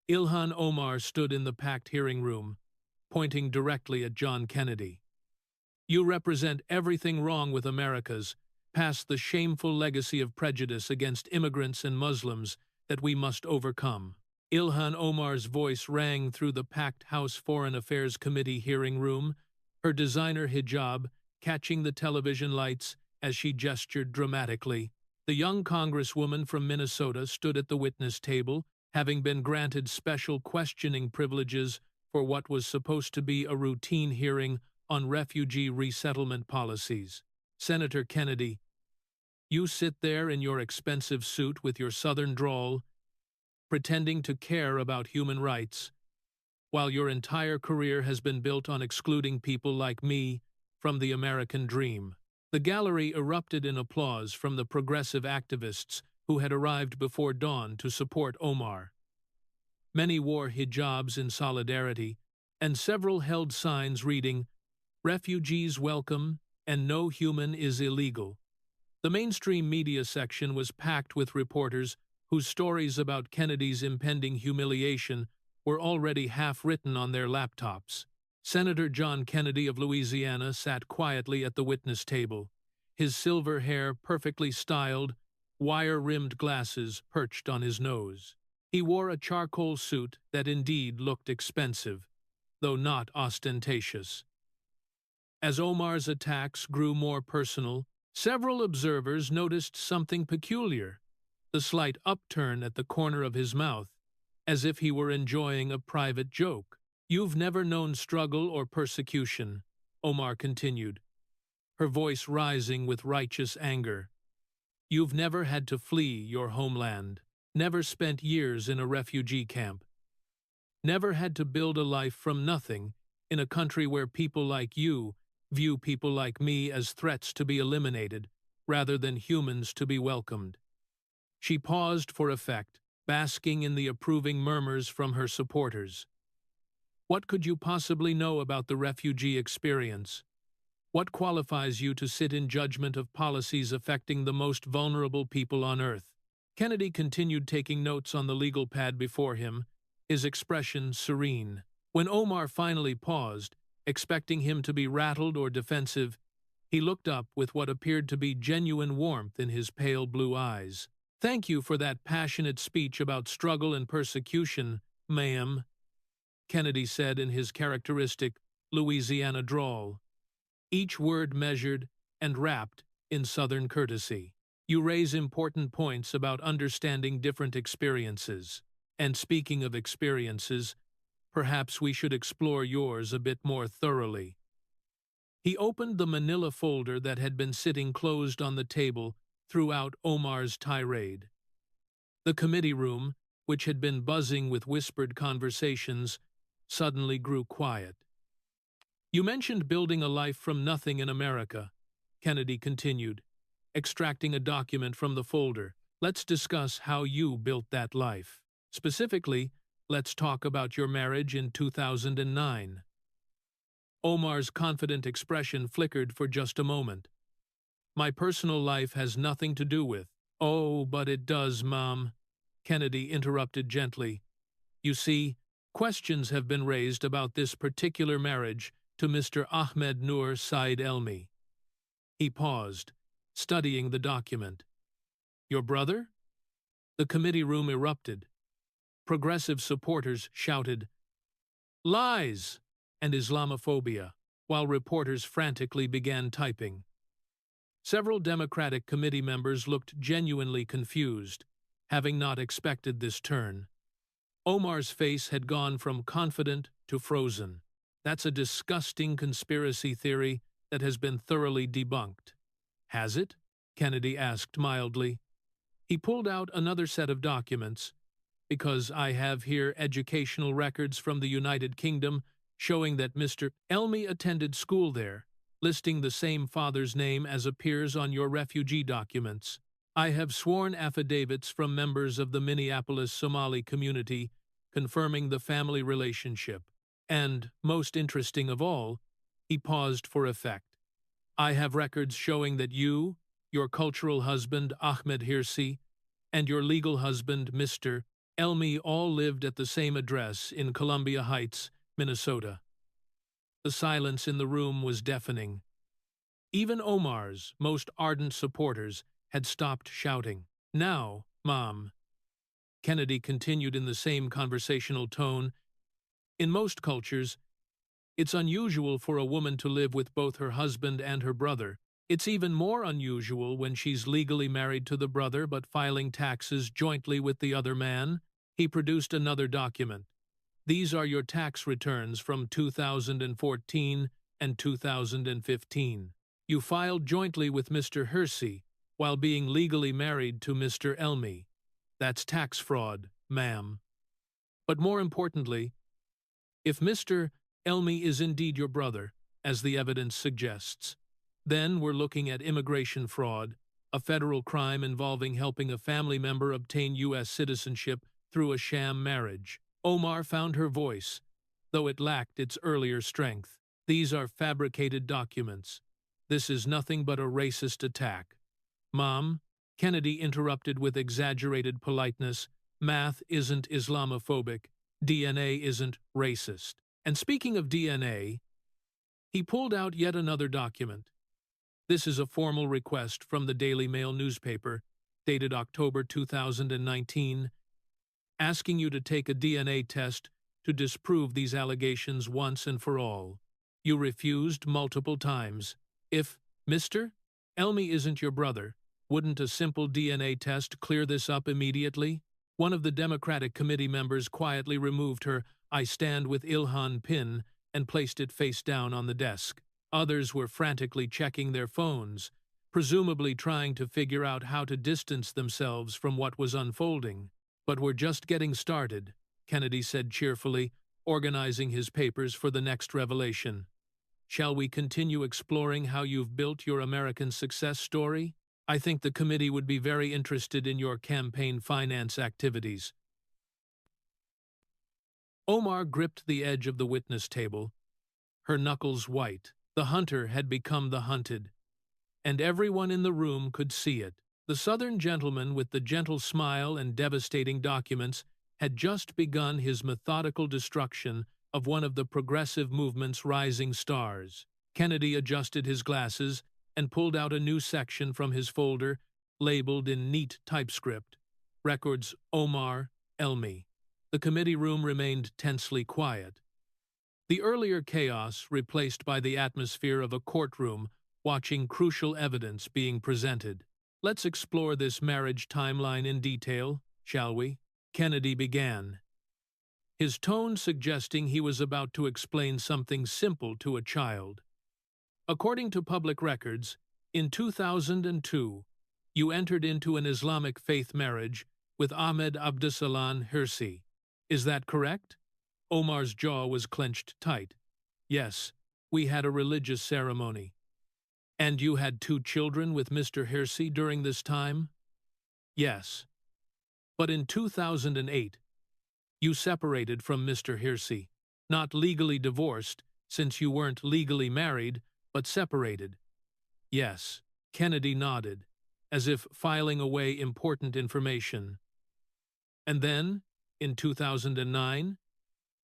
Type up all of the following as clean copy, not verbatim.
Ilhan Omar stood in the packed hearing room, pointing directly at John Kennedy. You represent everything wrong with America's, past the shameful legacy of prejudice against immigrants and Muslims that we must overcome. Ilhan Omar's voice rang through the packed House Foreign Affairs Committee hearing room, her designer hijab catching the television lights as she gestured dramatically. The young congresswoman from Minnesota stood at the witness table, having been granted special questioning privileges for what was supposed to be a routine hearing on refugee resettlement policies. Senator Kennedy, you sit there in your expensive suit with your southern drawl, pretending to care about human rights, while your entire career has been built on excluding people like me from the American dream. The gallery erupted in applause from the progressive activists who had arrived before dawn to support Omar. Many wore hijabs in solidarity, and several held signs reading, "Refugees welcome," and "No human is illegal." The mainstream media section was packed with reporters whose stories about Kennedy's impending humiliation were already half written on their laptops. Senator John Kennedy of Louisiana sat quietly at the witness table, his silver hair perfectly styled, wire-rimmed glasses perched on his nose. He wore a charcoal suit that indeed looked expensive, though not ostentatious. As Omar's attacks grew more personal, several observers noticed something peculiar, the slight upturn at the corner of his mouth, as if he were enjoying a private joke. "You've never known struggle or persecution," Omar continued, her voice rising with righteous anger. "You've never had to flee your homeland, never spent years in a refugee camp, never had to build a life from nothing in a country where people like you view people like me as threats to be eliminated rather than humans to be welcomed." She paused for effect, basking in the approving murmurs from her supporters. "What could you possibly know about the refugee experience? What qualifies you to sit in judgment of policies affecting the most vulnerable people on Earth?" Kennedy continued taking notes on the legal pad before him, his expression serene. When Omar finally paused, expecting him to be rattled or defensive, he looked up with what appeared to be genuine warmth in his pale blue eyes. "Thank you for that passionate speech about struggle and persecution, ma'am," Kennedy said in his characteristic Louisiana drawl, each word measured and wrapped in Southern courtesy. "You raise important points about understanding different experiences. And speaking of experiences, perhaps we should explore yours a bit more thoroughly." He opened the manila folder that had been sitting closed on the table throughout Omar's tirade. The committee room, which had been buzzing with whispered conversations, suddenly grew quiet. "You mentioned building a life from nothing in America," Kennedy continued, extracting a document from the folder. "Let's discuss how you built that life. Specifically, let's talk about your marriage in 2009. Omar's confident expression flickered for just a moment. "My personal life has nothing to do with—" "Oh, but it does, Mom," Kennedy interrupted gently. "You see, questions have been raised about this particular marriage to Mr. Ahmed Nur Said Elmi." He paused, studying the document. "Your brother?" The committee room erupted. Progressive supporters shouted, "Lies!" and Islamophobia, while reporters frantically began typing. Several Democratic committee members looked genuinely confused, having not expected this turn. Omar's face had gone from confident to frozen. "That's a disgusting conspiracy theory that has been thoroughly debunked." "Has it?" Kennedy asked mildly. He pulled out another set of documents, "because I have here educational records from the United Kingdom showing that Mr. Elmi attended school there, listing the same father's name as appears on your refugee documents. I have sworn affidavits from members of the Minneapolis Somali community confirming the family relationship. And, most interesting of all," he paused for effect, "I have records showing that you, your cultural husband Ahmed Hirsi, and your legal husband Mr. Elmi all lived at the same address in Columbia Heights, Minnesota. The silence in the room was deafening. Even Omar's most ardent supporters had stopped shouting. "Now, Mom," Kennedy continued in the same conversational tone, "in most cultures, it's unusual for a woman to live with both her husband and her brother. It's even more unusual when she's legally married to the brother but filing taxes jointly with the other man." He produced another document. "These are your tax returns from 2014 and 2015. You filed jointly with Mr. Hersey while being legally married to Mr. Elmi. That's tax fraud, ma'am. But more importantly, if Mr. Elmi is indeed your brother, as the evidence suggests, then we're looking at immigration fraud, a federal crime involving helping a family member obtain U.S. citizenship through a sham marriage." Omar found her voice, though it lacked its earlier strength. "These are fabricated documents. This is nothing but a racist attack." "Mom," Kennedy interrupted with exaggerated politeness, "math isn't Islamophobic. DNA isn't racist." And speaking of DNA, he pulled out yet another document. This is a formal request from the Daily Mail newspaper, dated October 2019, asking you to take a DNA test to disprove these allegations once and for all. You refused multiple times. If Mr. Elmi isn't your brother, wouldn't a simple DNA test clear this up immediately? One of the Democratic committee members quietly removed her "I stand with Ilhan" pin and placed it face down on the desk. Others were frantically checking their phones, presumably trying to figure out how to distance themselves from what was unfolding. "But we're just getting started," Kennedy said cheerfully, organizing his papers for the next revelation. "Shall we continue exploring how you've built your American success story? I think the committee would be very interested in your campaign finance activities." Omar gripped the edge of the witness table, her knuckles white. The hunter had become the hunted, and everyone in the room could see it. The Southern gentleman with the gentle smile and devastating documents had just begun his methodical destruction of one of the progressive movement's rising stars. Kennedy adjusted his glasses and pulled out a new section from his folder, labeled in neat typescript, "Records Omar Elmi." The committee room remained tensely quiet. The earlier chaos replaced by the atmosphere of a courtroom watching crucial evidence being presented. "Let's explore this marriage timeline in detail, shall we?" Kennedy began, his tone suggesting he was about to explain something simple to a child. "According to public records, in 2002, you entered into an Islamic faith marriage with Ahmed Abdessalan Hirsi. Is that correct?" Omar's jaw was clenched tight. "Yes, we had a religious ceremony." "And you had 2 children with Mr. Hirsi during this time?" "Yes. But in 2008, you separated from Mr. Hirsi, not legally divorced, since you weren't legally married, but separated." "Yes." Kennedy nodded, as if filing away important information. "And then, in 2009,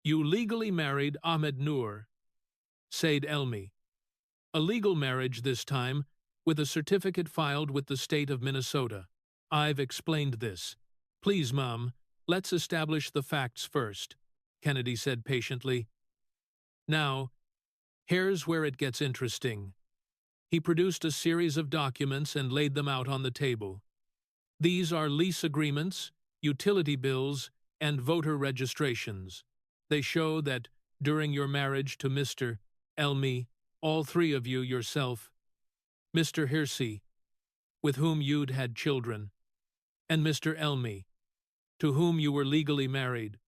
you legally married Ahmed Noor, Said Elmi. A legal marriage this time, with a certificate filed with the state of Minnesota. I've explained this. Please, Mom, let's establish the facts first," Kennedy said patiently. "Now, here's where it gets interesting." He produced a series of documents and laid them out on the table. "These are lease agreements, utility bills, and voter registrations. They show that during your marriage to Mr. Elmi, all 3 of you yourself, Mr. Hirsi, with whom you'd had children, and Mr. Elmi, to whom you were legally married,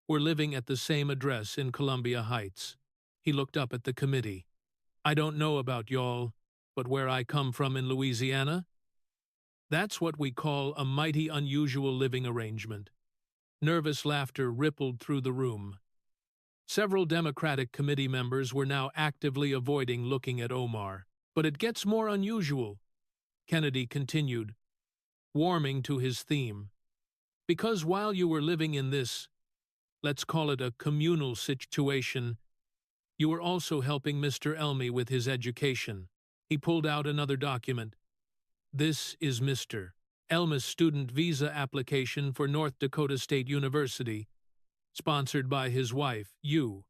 were living at the same address in Columbia Heights." He looked up at the committee. "I don't know about y'all, but where I come from in Louisiana, that's what we call a mighty unusual living arrangement." Nervous laughter rippled through the room. Several Democratic committee members were now actively avoiding looking at Omar. "But it gets more unusual," Kennedy continued, warming to his theme. Because while you were living in this, let's call it a communal situation, you were also helping Mr. Elmy with his education. He pulled out another document. This is Mr. Elmy's student visa application for North Dakota State University, sponsored by his wife, you,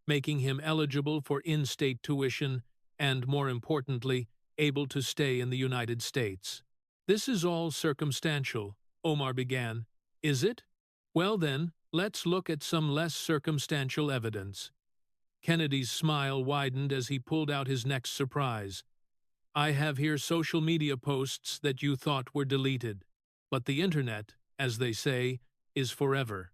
making him eligible for in-state tuition and, more importantly, able to stay in the United States. This is all circumstantial, Omar began. Is it? Well then, let's look at some less circumstantial evidence. Kennedy's smile widened as he pulled out his next surprise. I have here social media posts that you thought were deleted. But the internet, as they say, is forever.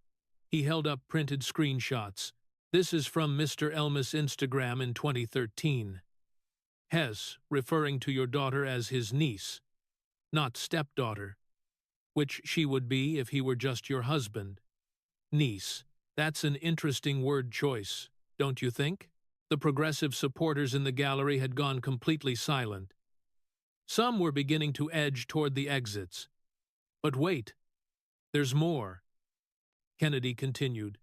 He held up printed screenshots. This is from Mr. Elmy's Instagram in 2013. Hess, referring to your daughter as his niece, not stepdaughter, which she would be if he were just your husband. Niece, that's an interesting word choice, don't you think? The progressive supporters in the gallery had gone completely silent. Some were beginning to edge toward the exits. But wait, there's more. Kennedy continued,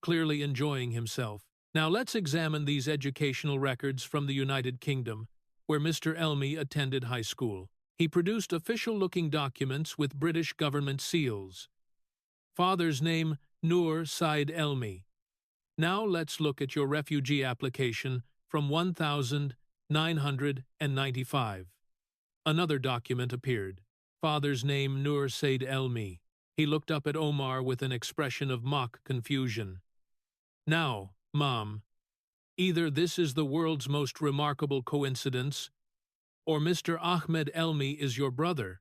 clearly enjoying himself. Now let's examine these educational records from the United Kingdom, where Mr. Elmy attended high school. He produced official-looking documents with British government seals. Father's name, Noor Said Elmy. Now let's look at your refugee application from 1995. Another document appeared. Father's name, Noor Said Elmy. He looked up at Omar with an expression of mock confusion. Now, Mom, either this is the world's most remarkable coincidence, or Mr. Ahmed Elmy is your brother.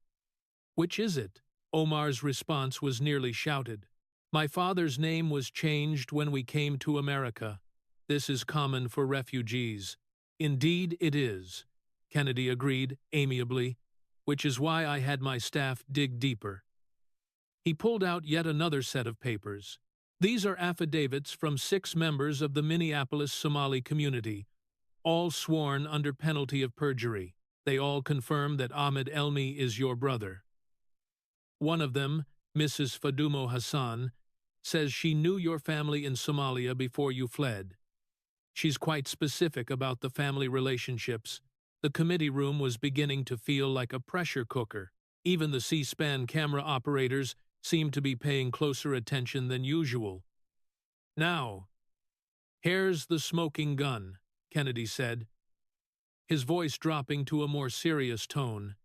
Which is it? Omar's response was nearly shouted. My father's name was changed when we came to America. This is common for refugees. Indeed it is, Kennedy agreed amiably, which is why I had my staff dig deeper. He pulled out yet another set of papers. These are affidavits from 6 members of the Minneapolis Somali community, all sworn under penalty of perjury. They all confirm that Ahmed Elmy is your brother. One of them, Mrs. Fadumo Hassan, says she knew your family in Somalia before you fled. She's quite specific about the family relationships. The committee room was beginning to feel like a pressure cooker. Even the C-SPAN camera operators seemed to be paying closer attention than usual. Now, here's the smoking gun, Kennedy said, his voice dropping to a more serious tone.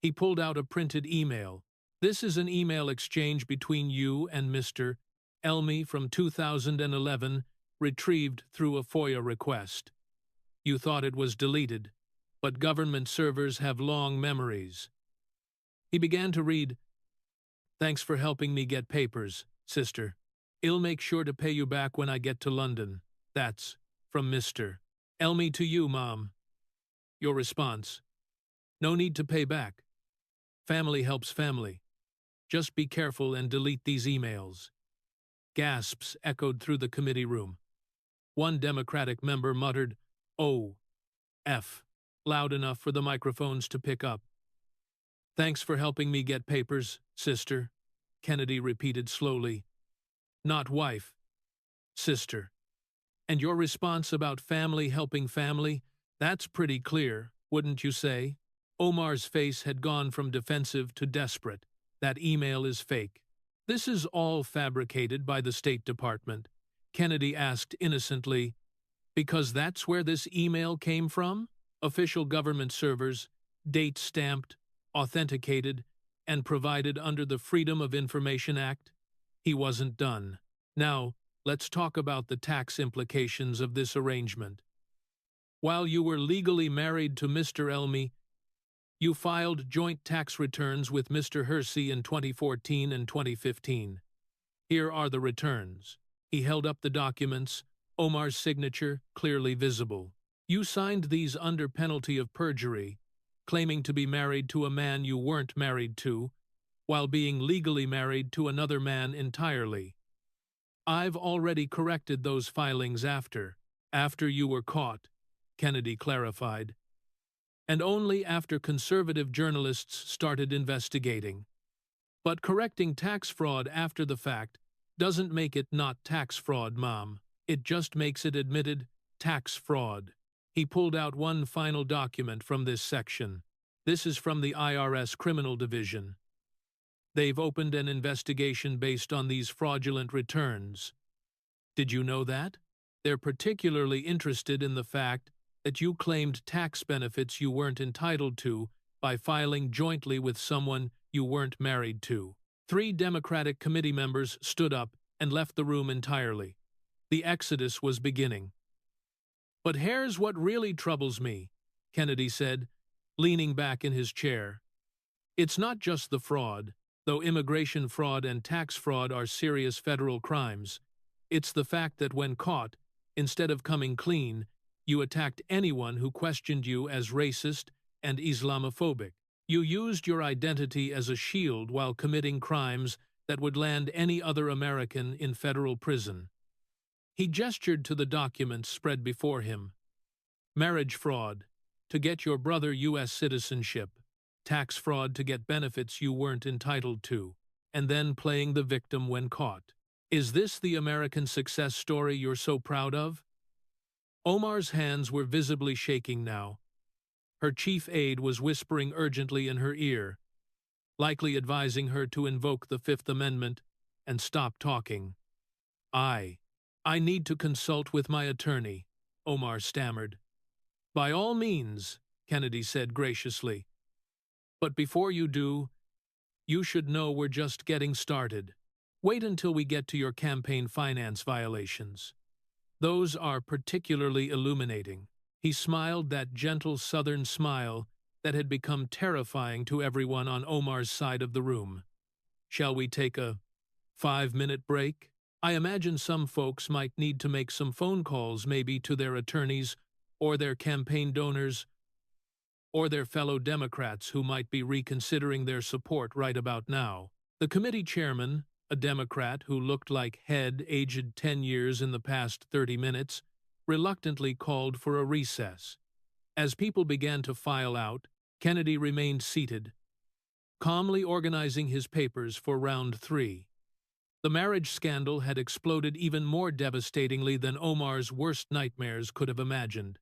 He pulled out a printed email. This is an email exchange between you and Mr. Elmy from 2011, retrieved through a FOIA request. You thought it was deleted, but government servers have long memories. He began to read, Thanks for helping me get papers, sister. I'll make sure to pay you back when I get to London. That's from Mr. Elmy to you, Mom. Your response. No need to pay back. Family helps family. Just be careful and delete these emails. Gasps echoed through the committee room. One Democratic member muttered, "Oh, F," loud enough for the microphones to pick up. Thanks for helping me get papers, sister, Kennedy repeated slowly. Not wife, sister. And your response about family helping family, that's pretty clear, wouldn't you say? Omar's face had gone from defensive to desperate. That email is fake. This is all fabricated by the State Department. Kennedy asked innocently, because that's where this email came from? Official government servers, date-stamped, authenticated, and provided under the Freedom of Information Act? He wasn't done. Now, let's talk about the tax implications of this arrangement. While you were legally married to Mr. Elmy, you filed joint tax returns with Mr. Hersey in 2014 and 2015. Here are the returns. He held up the documents, Omar's signature clearly visible. You signed these under penalty of perjury, claiming to be married to a man you weren't married to, while being legally married to another man entirely. I've already corrected those filings after you were caught, Kennedy clarified. And only after conservative journalists started investigating. But correcting tax fraud after the fact doesn't make it not tax fraud, Mom. It just makes it admitted tax fraud. He pulled out one final document from this section. This is from the IRS Criminal Division. They've opened an investigation based on these fraudulent returns. Did you know that? They're particularly interested in the fact that you claimed tax benefits you weren't entitled to by filing jointly with someone you weren't married to. 3 Democratic committee members stood up and left the room entirely. The exodus was beginning. But here's what really troubles me, Kennedy said, leaning back in his chair. It's not just the fraud, though immigration fraud and tax fraud are serious federal crimes. It's the fact that when caught, instead of coming clean, you attacked anyone who questioned you as racist and Islamophobic. You used your identity as a shield while committing crimes that would land any other American in federal prison. He gestured to the documents spread before him. Marriage fraud, to get your brother U.S. citizenship. Tax fraud to get benefits you weren't entitled to. And then playing the victim when caught. Is this the American success story you're so proud of? Omar's hands were visibly shaking now. Her chief aide was whispering urgently in her ear, likely advising her to invoke the Fifth Amendment and stop talking. I need to consult with my attorney, Omar stammered. By all means, Kennedy said graciously. But before you do, you should know we're just getting started. Wait until we get to your campaign finance violations. Those are particularly illuminating. He smiled that gentle southern smile that had become terrifying to everyone on Omar's side of the room. Shall we take a 5-minute break? I imagine some folks might need to make some phone calls maybe to their attorneys or their campaign donors or their fellow Democrats who might be reconsidering their support right about now. The committee chairman, a Democrat who looked like head aged 10 years in the past 30 minutes, reluctantly called for a recess. As people began to file out, Kennedy remained seated, calmly organizing his papers for round 3. The marriage scandal had exploded even more devastatingly than Omar's worst nightmares could have imagined.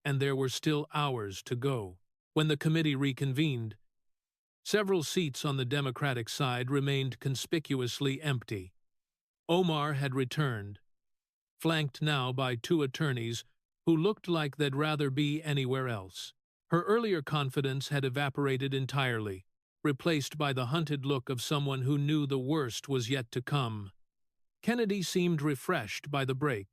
And there were still hours to go. When the committee reconvened, several seats on the Democratic side remained conspicuously empty. Omar had returned, flanked now by 2 attorneys who looked like they'd rather be anywhere else. Her earlier confidence had evaporated entirely, replaced by the hunted look of someone who knew the worst was yet to come. Kennedy seemed refreshed by the break,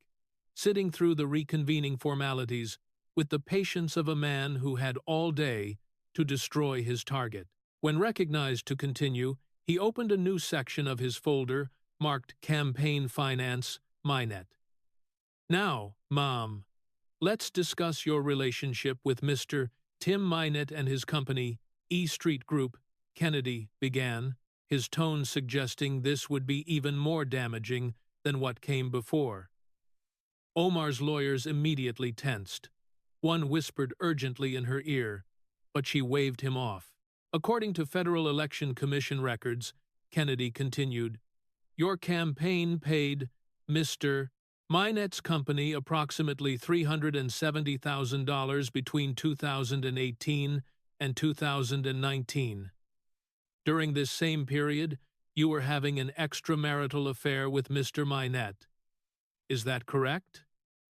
sitting through the reconvening formalities with the patience of a man who had all day to destroy his target. When recognized to continue, he opened a new section of his folder marked Campaign Finance, Minette. Now, Mom, let's discuss your relationship with Mr. Tim Minette and his company, E Street Group, Kennedy began, his tone suggesting this would be even more damaging than what came before. Omar's lawyers immediately tensed. One whispered urgently in her ear, but she waved him off. According to Federal Election Commission records, Kennedy continued, your campaign paid Mr. Minette's company approximately $370,000 between 2018 and 2019. During this same period, you were having an extramarital affair with Mr. Minette. Is that correct?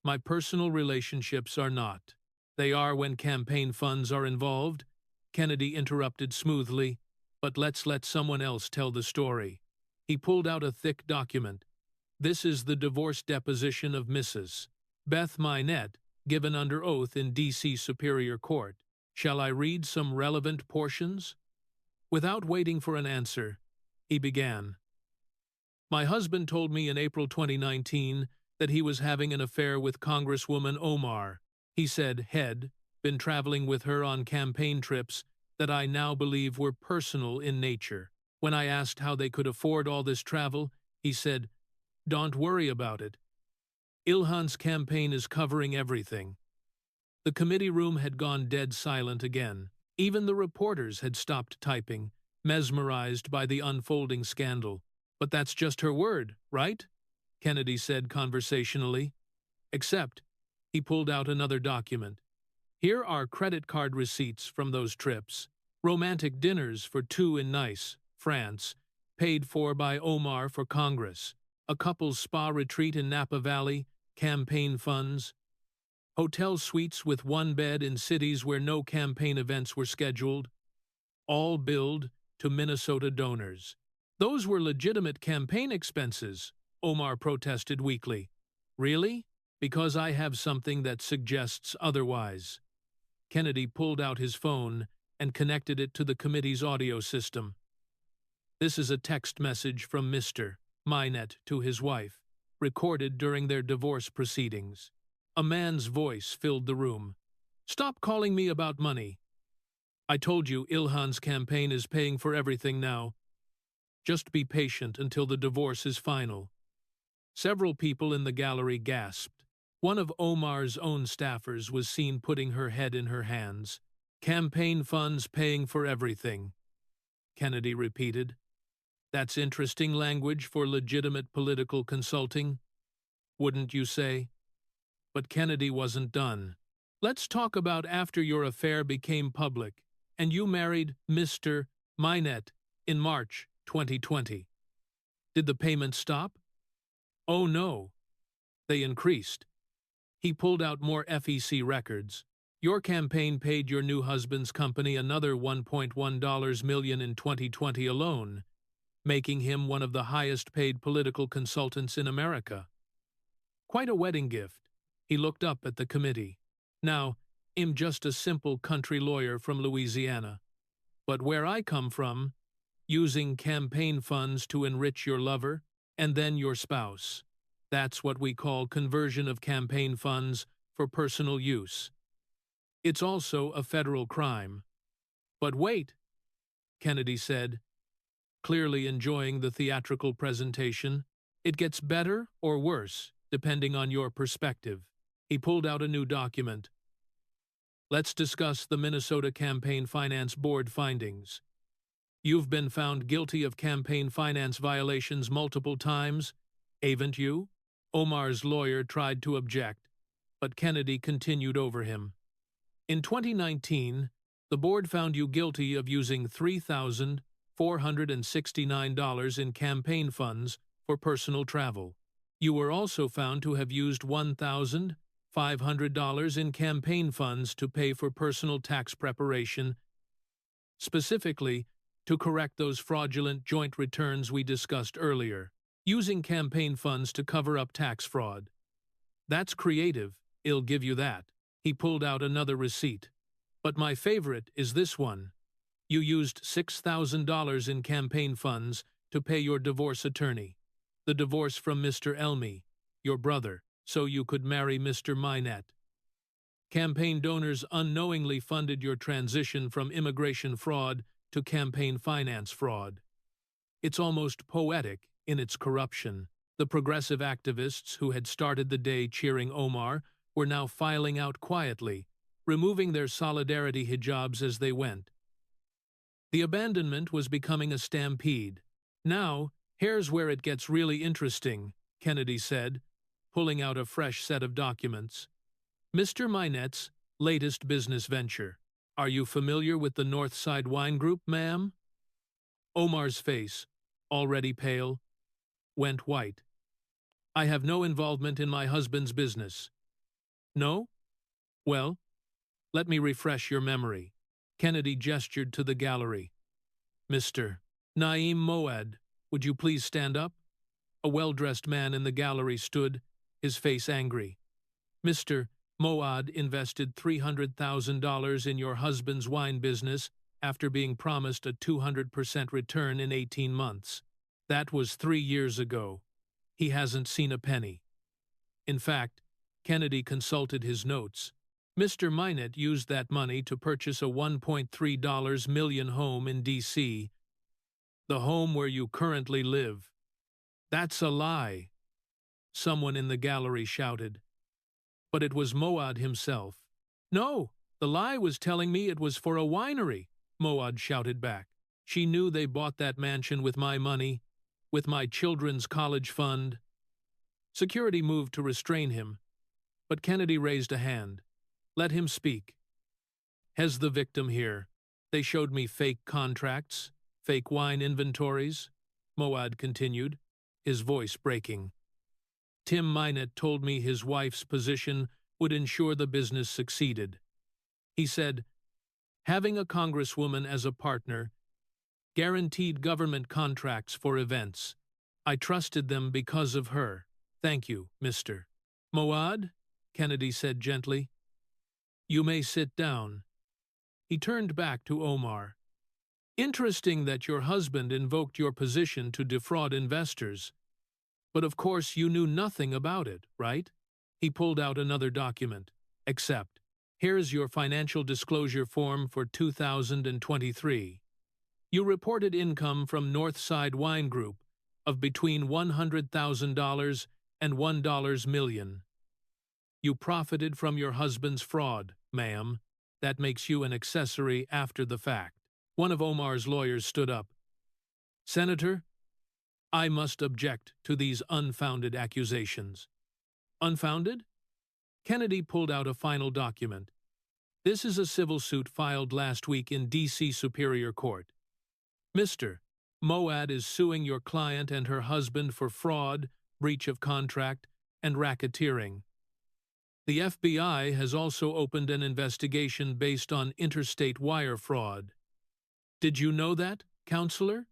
My personal relationships are not. They are when campaign funds are involved, Kennedy interrupted smoothly, but let's let someone else tell the story. He pulled out a thick document. This is the divorce deposition of Mrs. Beth Minette, given under oath in D.C. Superior Court. Shall I read some relevant portions? Without waiting for an answer, he began. My husband told me in April 2019 that he was having an affair with Congresswoman Omar. He said had been traveling with her on campaign trips that I now believe were personal in nature. When I asked how they could afford all this travel, he said, "Don't worry about it. Ilhan's campaign is covering everything." The committee room had gone dead silent again. Even the reporters had stopped typing, mesmerized by the unfolding scandal. But that's just her word, right? Kennedy said conversationally. Except, he pulled out another document. Here are credit card receipts from those trips. Romantic dinners for two in Nice, France, paid for by Omar for Congress. A couple's spa retreat in Napa Valley, campaign funds. Hotel suites with one bed in cities where no campaign events were scheduled. All billed to Minnesota donors. Those were legitimate campaign expenses, Omar protested weakly. Really? Because I have something that suggests otherwise. Kennedy pulled out his phone and connected it to the committee's audio system. This is a text message from Mr. Minette to his wife, recorded during their divorce proceedings. A man's voice filled the room. Stop calling me about money. I told you Ilhan's campaign is paying for everything now. Just be patient until the divorce is final. Several people in the gallery gasped. One of Omar's own staffers was seen putting her head in her hands. Campaign funds paying for everything, Kennedy repeated. That's interesting language for legitimate political consulting, wouldn't you say? But Kennedy wasn't done. Let's talk about after your affair became public, and you married Mr. Minette in March 2020. Did the payments stop? Oh no. They increased. He pulled out more FEC records. Your campaign paid your new husband's company another $1.1 million in 2020 alone, making him one of the highest-paid political consultants in America. Quite a wedding gift. He looked up at the committee. Now, I'm just a simple country lawyer from Louisiana. But where I come from, using campaign funds to enrich your lover and then your spouse. That's what we call conversion of campaign funds for personal use. It's also a federal crime. But wait, Kennedy said, clearly enjoying the theatrical presentation. It gets better or worse, depending on your perspective. He pulled out a new document. Let's discuss the Minnesota Campaign Finance Board findings. You've been found guilty of campaign finance violations multiple times, haven't you? Omar's lawyer tried to object, but Kennedy continued over him. In 2019, the board found you guilty of using $3,469 in campaign funds for personal travel. You were also found to have used $1,500 in campaign funds to pay for personal tax preparation, specifically to correct those fraudulent joint returns we discussed earlier, using campaign funds to cover up tax fraud. That's creative, I'll give you that. He pulled out another receipt. But my favorite is this one. You used $6,000 in campaign funds to pay your divorce attorney, the divorce from Mr. Elmi, your brother, so you could marry Mr. Minette. Campaign donors unknowingly funded your transition from immigration fraud to campaign finance fraud. It's almost poetic in its corruption. The progressive activists who had started the day cheering Omar were now filing out quietly, removing their solidarity hijabs as they went. The abandonment was becoming a stampede. Now, here's where it gets really interesting, Kennedy said, pulling out a fresh set of documents. Mr. Minette's latest business venture. Are you familiar with the Northside Wine Group, ma'am? Omar's face, already pale, went white. I have no involvement in my husband's business. No? Well, let me refresh your memory. Kennedy gestured to the gallery. Mr. Naeem Moad, would you please stand up? A well-dressed man in the gallery stood, his face angry. Mr. Moad invested $300,000 in your husband's wine business after being promised a 200% return in 18 months. That was 3 years ago. He hasn't seen a penny. In fact, Kennedy consulted his notes. Mr. Minette used that money to purchase a $1.3 million home in D.C., the home where you currently live. That's a lie, someone in the gallery shouted. But it was Moad himself. No, the lie was telling me it was for a winery, Moad shouted back. She knew they bought that mansion with my money, with my children's college fund. Security moved to restrain him, but Kennedy raised a hand. Let him speak. Has the victim here. They showed me fake contracts, fake wine inventories, Moad continued, his voice breaking. Tim Minett told me his wife's position would ensure the business succeeded. He said, having a congresswoman as a partner guaranteed government contracts for events. I trusted them because of her. Thank you, Mr. Moad, Kennedy said gently. You may sit down. He turned back to Omar. Interesting that your husband invoked your position to defraud investors. But of course you knew nothing about it, right? He pulled out another document. Except, here's your financial disclosure form for 2023. You reported income from Northside Wine Group of between $100,000 and $1 million. You profited from your husband's fraud, ma'am. That makes you an accessory after the fact. One of Omar's lawyers stood up. Senator, I must object to these unfounded accusations. Unfounded? Kennedy pulled out a final document. This is a civil suit filed last week in D.C. Superior Court. Mr. Moad is suing your client and her husband for fraud, breach of contract, and racketeering. The FBI has also opened an investigation based on interstate wire fraud. Did you know that, counselor?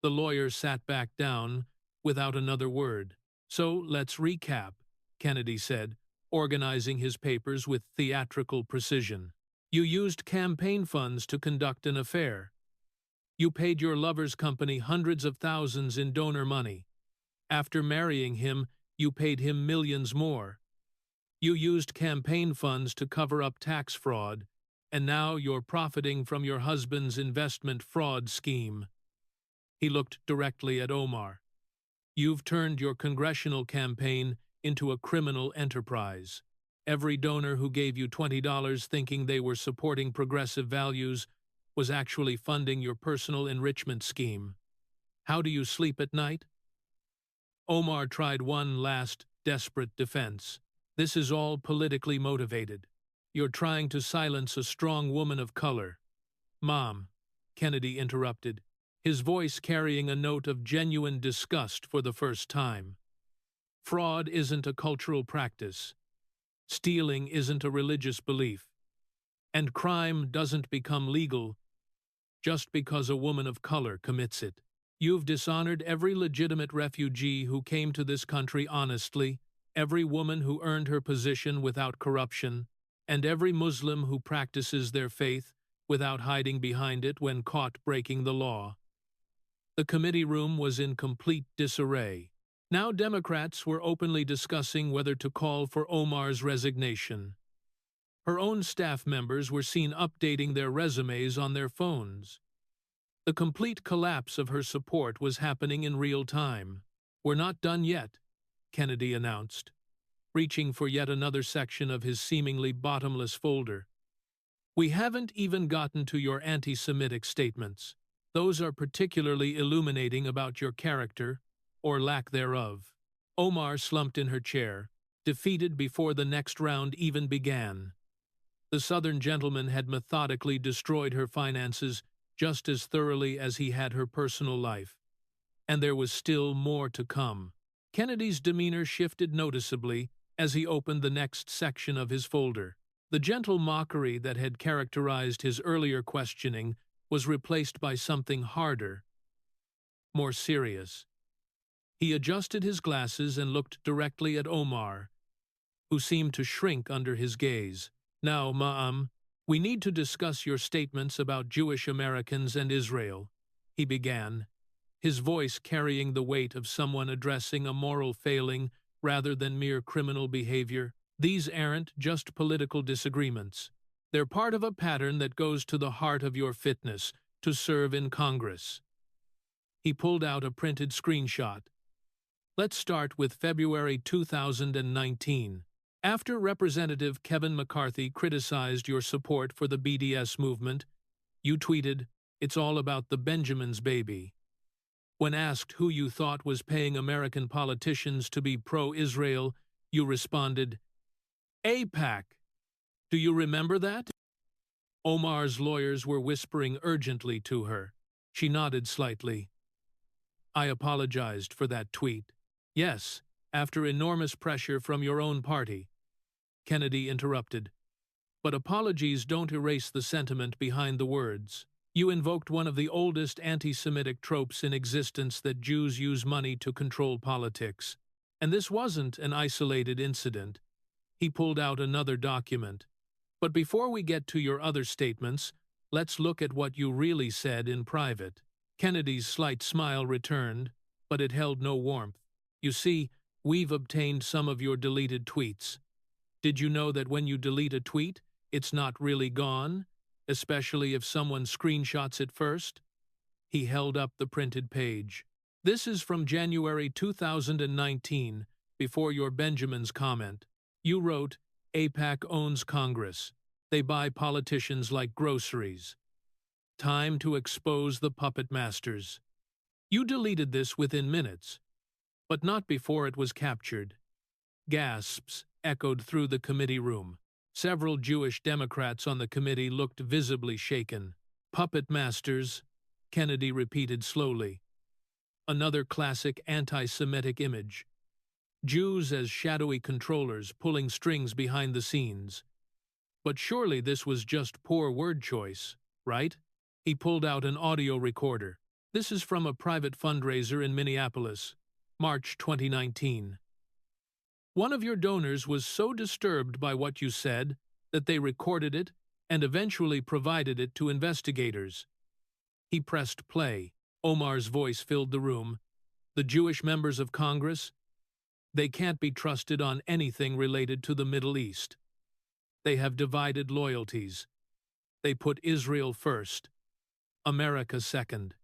The lawyer sat back down without another word. So let's recap, Kennedy said, organizing his papers with theatrical precision. You used campaign funds to conduct an affair. You paid your lover's company hundreds of thousands in donor money. After marrying him, you paid him millions more. You used campaign funds to cover up tax fraud, and now you're profiting from your husband's investment fraud scheme. He looked directly at Omar. You've turned your congressional campaign into a criminal enterprise. Every donor who gave you $20 thinking they were supporting progressive values was actually funding your personal enrichment scheme. How do you sleep at night? Omar tried one last, desperate defense. This is all politically motivated. You're trying to silence a strong woman of color. Mom, Kennedy interrupted, his voice carrying a note of genuine disgust for the first time. Fraud isn't a cultural practice. Stealing isn't a religious belief. And crime doesn't become legal just because a woman of color commits it. You've dishonored every legitimate refugee who came to this country honestly, every woman who earned her position without corruption, and every Muslim who practices their faith without hiding behind it when caught breaking the law. The committee room was in complete disarray. Now Democrats were openly discussing whether to call for Omar's resignation. Her own staff members were seen updating their resumes on their phones. The complete collapse of her support was happening in real time. We're not done yet, Kennedy announced, reaching for yet another section of his seemingly bottomless folder. We haven't even gotten to your anti-Semitic statements. Those are particularly illuminating about your character, or lack thereof. Omar slumped in her chair, defeated before the next round even began. The Southern gentleman had methodically destroyed her finances just as thoroughly as he had her personal life. And there was still more to come. Kennedy's demeanor shifted noticeably as he opened the next section of his folder. The gentle mockery that had characterized his earlier questioning was replaced by something harder, more serious. He adjusted his glasses and looked directly at Omar, who seemed to shrink under his gaze. Now, Ma'am, we need to discuss your statements about Jewish Americans and Israel, he began, his voice carrying the weight of someone addressing a moral failing rather than mere criminal behavior. These aren't just political disagreements. They're part of a pattern that goes to the heart of your fitness to serve in Congress. He pulled out a printed screenshot. Let's start with February 2019. After Representative Kevin McCarthy criticized your support for the BDS movement, you tweeted, It's all about the Benjamins, baby. When asked who you thought was paying American politicians to be pro-Israel, you responded, AIPAC. Do you remember that? Omar's lawyers were whispering urgently to her. She nodded slightly. I apologized for that tweet. Yes, after enormous pressure from your own party. Kennedy interrupted. But apologies don't erase the sentiment behind the words. You invoked one of the oldest anti-Semitic tropes in existence, that Jews use money to control politics. And this wasn't an isolated incident. He pulled out another document. But before we get to your other statements, let's look at what you really said in private. Kennedy's slight smile returned, but it held no warmth. You see, we've obtained some of your deleted tweets. Did you know that when you delete a tweet, it's not really gone, especially if someone screenshots it first? He held up the printed page. This is from January 2019, before your Benjamin's comment. You wrote, AIPAC owns Congress. They buy politicians like groceries. Time to expose the puppet masters. You deleted this within minutes, but not before it was captured. Gasps echoed through the committee room. Several Jewish Democrats on the committee looked visibly shaken. Puppet masters, Kennedy repeated slowly. Another classic anti-Semitic image. Jews as shadowy controllers pulling strings behind the scenes. But surely this was just poor word choice, right? He pulled out an audio recorder. This is from a private fundraiser in Minneapolis, March 2019. One of your donors was so disturbed by what you said that they recorded it and eventually provided it to investigators. He pressed play. Omar's voice filled the room. The Jewish members of Congress, they can't be trusted on anything related to the Middle East. They have divided loyalties. They put Israel first, America second.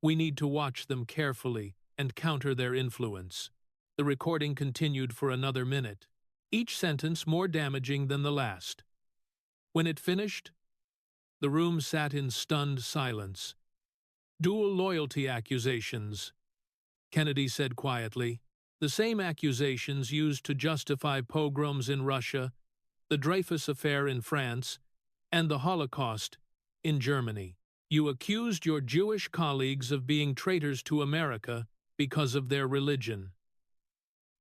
We need to watch them carefully and counter their influence. The recording continued for another minute, each sentence more damaging than the last. When it finished, the room sat in stunned silence. Dual loyalty accusations, Kennedy said quietly. The same accusations used to justify pogroms in Russia, the Dreyfus Affair in France, and the Holocaust in Germany. You accused your Jewish colleagues of being traitors to America because of their religion.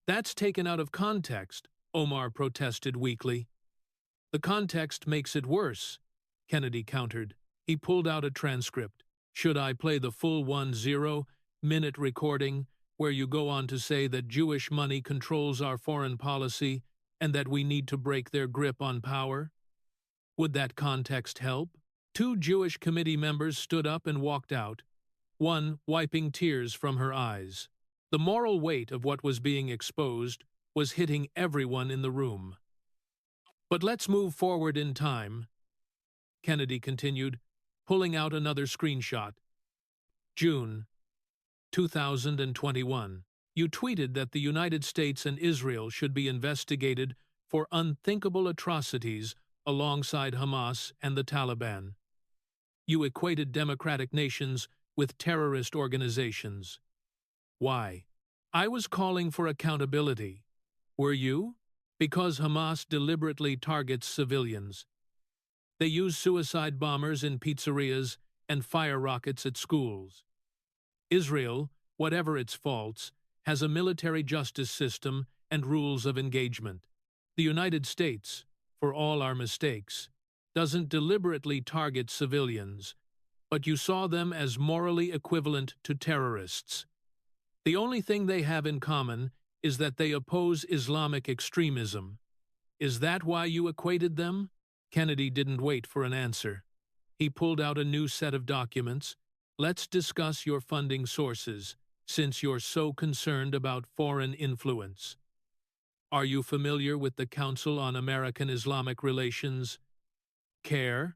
That's taken out of context, Omar protested weakly. The context makes it worse, Kennedy countered. He pulled out a transcript. Should I play the full 10-minute recording where you go on to say that Jewish money controls our foreign policy and that we need to break their grip on power? Would that context help? Two Jewish committee members stood up and walked out, one wiping tears from her eyes. The moral weight of what was being exposed was hitting everyone in the room. But let's move forward in time, Kennedy continued, pulling out another screenshot. June 2021. You tweeted that the United States and Israel should be investigated for unthinkable atrocities alongside Hamas and the Taliban. You equated democratic nations with terrorist organizations. Why? I was calling for accountability. Were you? Because Hamas deliberately targets civilians. They use suicide bombers in pizzerias and fire rockets at schools. Israel, whatever its faults, has a military justice system and rules of engagement. The United States, for all our mistakes, doesn't deliberately target civilians, but you saw them as morally equivalent to terrorists. The only thing they have in common is that they oppose Islamic extremism. Is that why you equated them? Kennedy didn't wait for an answer. He pulled out a new set of documents. Let's discuss your funding sources, since you're so concerned about foreign influence. Are you familiar with the Council on American Islamic Relations? CARE?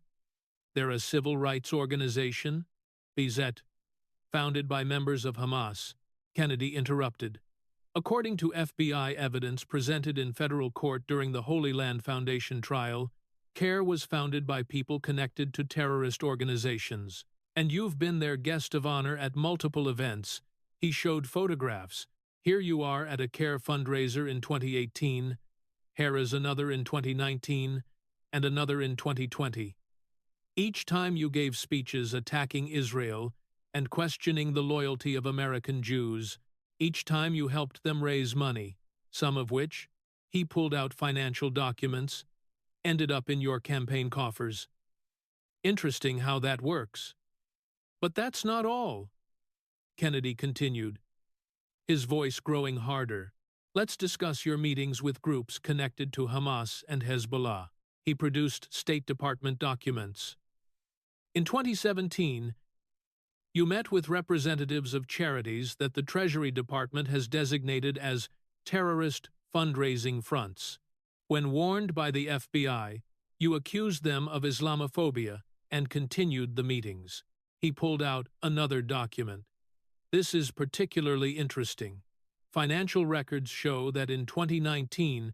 They're a civil rights organization, BZ, founded by members of Hamas. Kennedy interrupted. According to FBI evidence presented in federal court during the Holy Land Foundation trial, CARE was founded by people connected to terrorist organizations. And you've been their guest of honor at multiple events. He showed photographs. Here you are at a CARE fundraiser in 2018, here is another in 2019, and another in 2020. Each time you gave speeches attacking Israel and questioning the loyalty of American Jews, each time you helped them raise money, some of which, he pulled out financial documents, ended up in your campaign coffers. Interesting how that works. But that's not all, Kennedy continued, his voice growing harder. Let's discuss your meetings with groups connected to Hamas and Hezbollah. He produced State Department documents. In 2017, you met with representatives of charities that the Treasury Department has designated as terrorist fundraising fronts. When warned by the FBI, you accused them of Islamophobia and continued the meetings. He pulled out another document. This is particularly interesting. Financial records show that in 2019,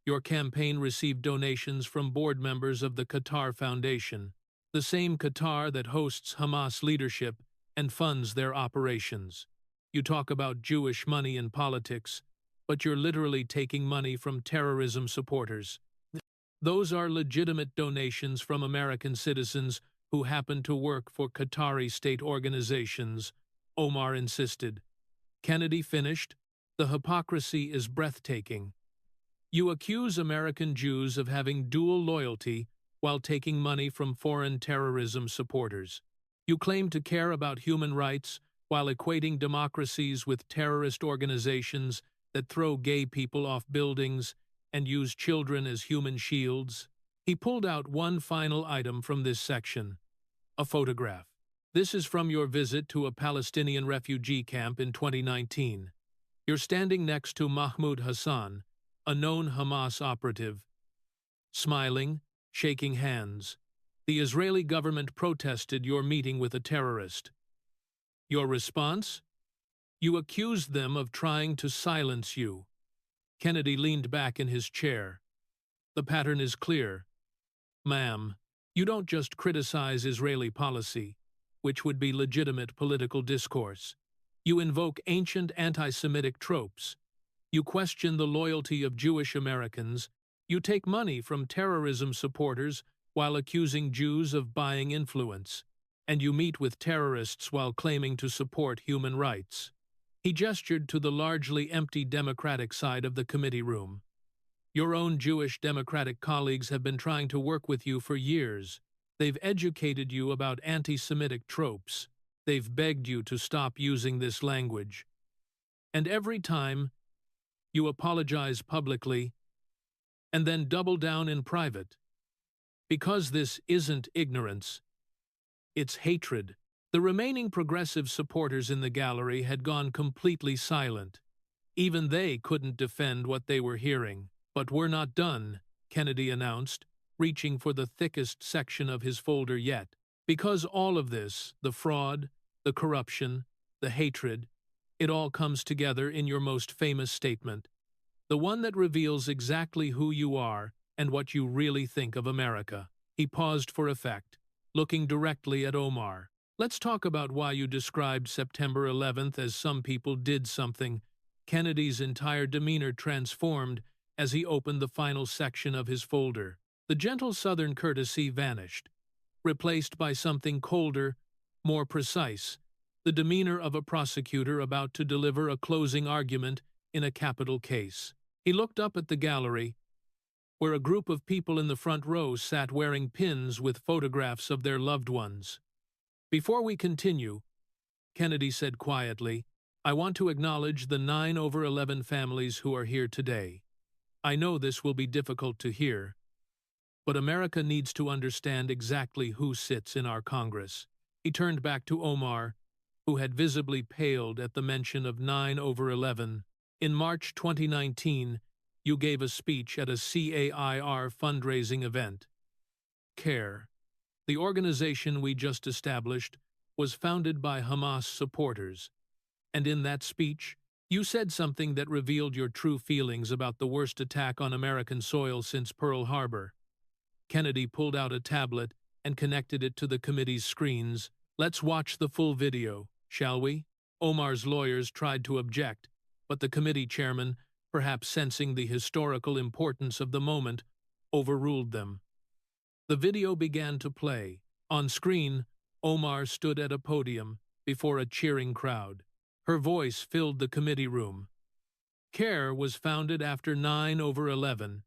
your campaign received donations from board members of the Qatar Foundation, the same Qatar that hosts Hamas leadership and funds their operations. You talk about Jewish money in politics, but you're literally taking money from terrorism supporters. Those are legitimate donations from American citizens who happen to work for Qatari state organizations, Omar insisted. Kennedy finished, the hypocrisy is breathtaking. You accuse American Jews of having dual loyalty while taking money from foreign terrorism supporters. You claim to care about human rights while equating democracies with terrorist organizations that throw gay people off buildings and use children as human shields. He pulled out one final item from this section, a photograph. This is from your visit to a Palestinian refugee camp in 2019. You're standing next to Mahmoud Hassan, a known Hamas operative. Smiling, shaking hands. The Israeli government protested your meeting with a terrorist. Your response? You accused them of trying to silence you. Kennedy leaned back in his chair. The pattern is clear. Ma'am, you don't just criticize Israeli policy, which would be legitimate political discourse. You invoke ancient anti-Semitic tropes. You question the loyalty of Jewish Americans. You take money from terrorism supporters while accusing Jews of buying influence. And you meet with terrorists while claiming to support human rights. He gestured to the largely empty Democratic side of the committee room. Your own Jewish Democratic colleagues have been trying to work with you for years. They've educated you about anti-Semitic tropes. They've begged you to stop using this language. And every time, you apologize publicly and then double down in private. Because this isn't ignorance, it's hatred. The remaining progressive supporters in the gallery had gone completely silent. Even they couldn't defend what they were hearing. But we're not done, Kennedy announced, reaching for the thickest section of his folder yet. Because all of this, the fraud, the corruption, the hatred, it all comes together in your most famous statement, the one that reveals exactly who you are and what you really think of America. He paused for effect, looking directly at Omar. Let's talk about why you described September 11th as some people did something. Kennedy's entire demeanor transformed as he opened the final section of his folder. The gentle Southern courtesy vanished, replaced by something colder, more precise, the demeanor of a prosecutor about to deliver a closing argument in a capital case. He looked up at the gallery, where a group of people in the front row sat wearing pins with photographs of their loved ones. Before we continue, Kennedy said quietly, I want to acknowledge the 9/11 families who are here today. I know this will be difficult to hear, but America needs to understand exactly who sits in our Congress. He turned back to Omar, who had visibly paled at the mention of 9/11. In March 2019, you gave a speech at a CAIR fundraising event. CARE, the organization we just established, was founded by Hamas supporters. And in that speech, you said something that revealed your true feelings about the worst attack on American soil since Pearl Harbor. Kennedy pulled out a tablet and connected it to the committee's screens. Let's watch the full video, shall we? Omar's lawyers tried to object, but the committee chairman, perhaps sensing the historical importance of the moment, overruled them. The video began to play. On screen, Omar stood at a podium before a cheering crowd. Her voice filled the committee room. CARE was founded after 9/11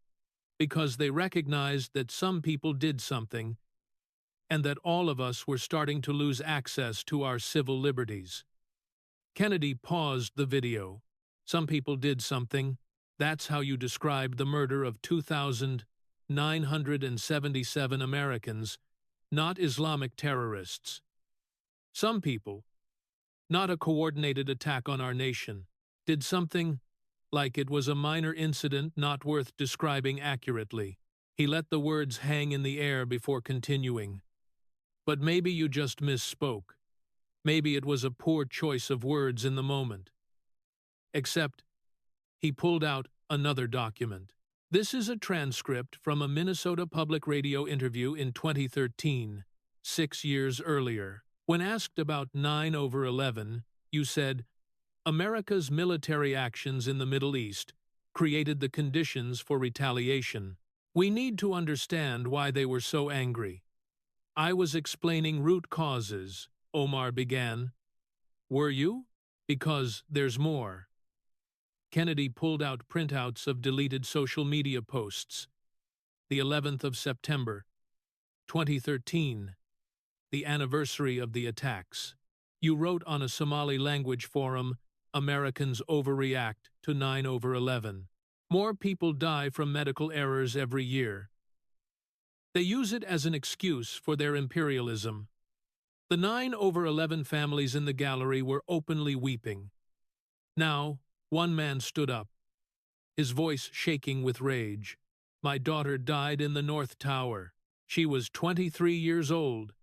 because they recognized that some people did something and that all of us were starting to lose access to our civil liberties. Kennedy paused the video. Some people did something. That's how you describe the murder of 2,977 Americans, not Islamic terrorists. Some people, not a coordinated attack on our nation, did something like it was a minor incident not worth describing accurately. He let the words hang in the air before continuing. But maybe you just misspoke. Maybe it was a poor choice of words in the moment. Except, he pulled out another document. This is a transcript from a Minnesota Public Radio interview in 2013, 6 years earlier. When asked about 9/11, you said, America's military actions in the Middle East created the conditions for retaliation. We need to understand why they were so angry. I was explaining root causes, Omar began. Were you? Because there's more. Kennedy pulled out printouts of deleted social media posts. The 11th of September, 2013, the anniversary of the attacks. You wrote on a Somali language forum, Americans overreact to 9/11. More people die from medical errors every year. They use it as an excuse for their imperialism. The 9/11 families in the gallery were openly weeping. Now, one man stood up, his voice shaking with rage. My daughter died in the North Tower. She was 23 years old.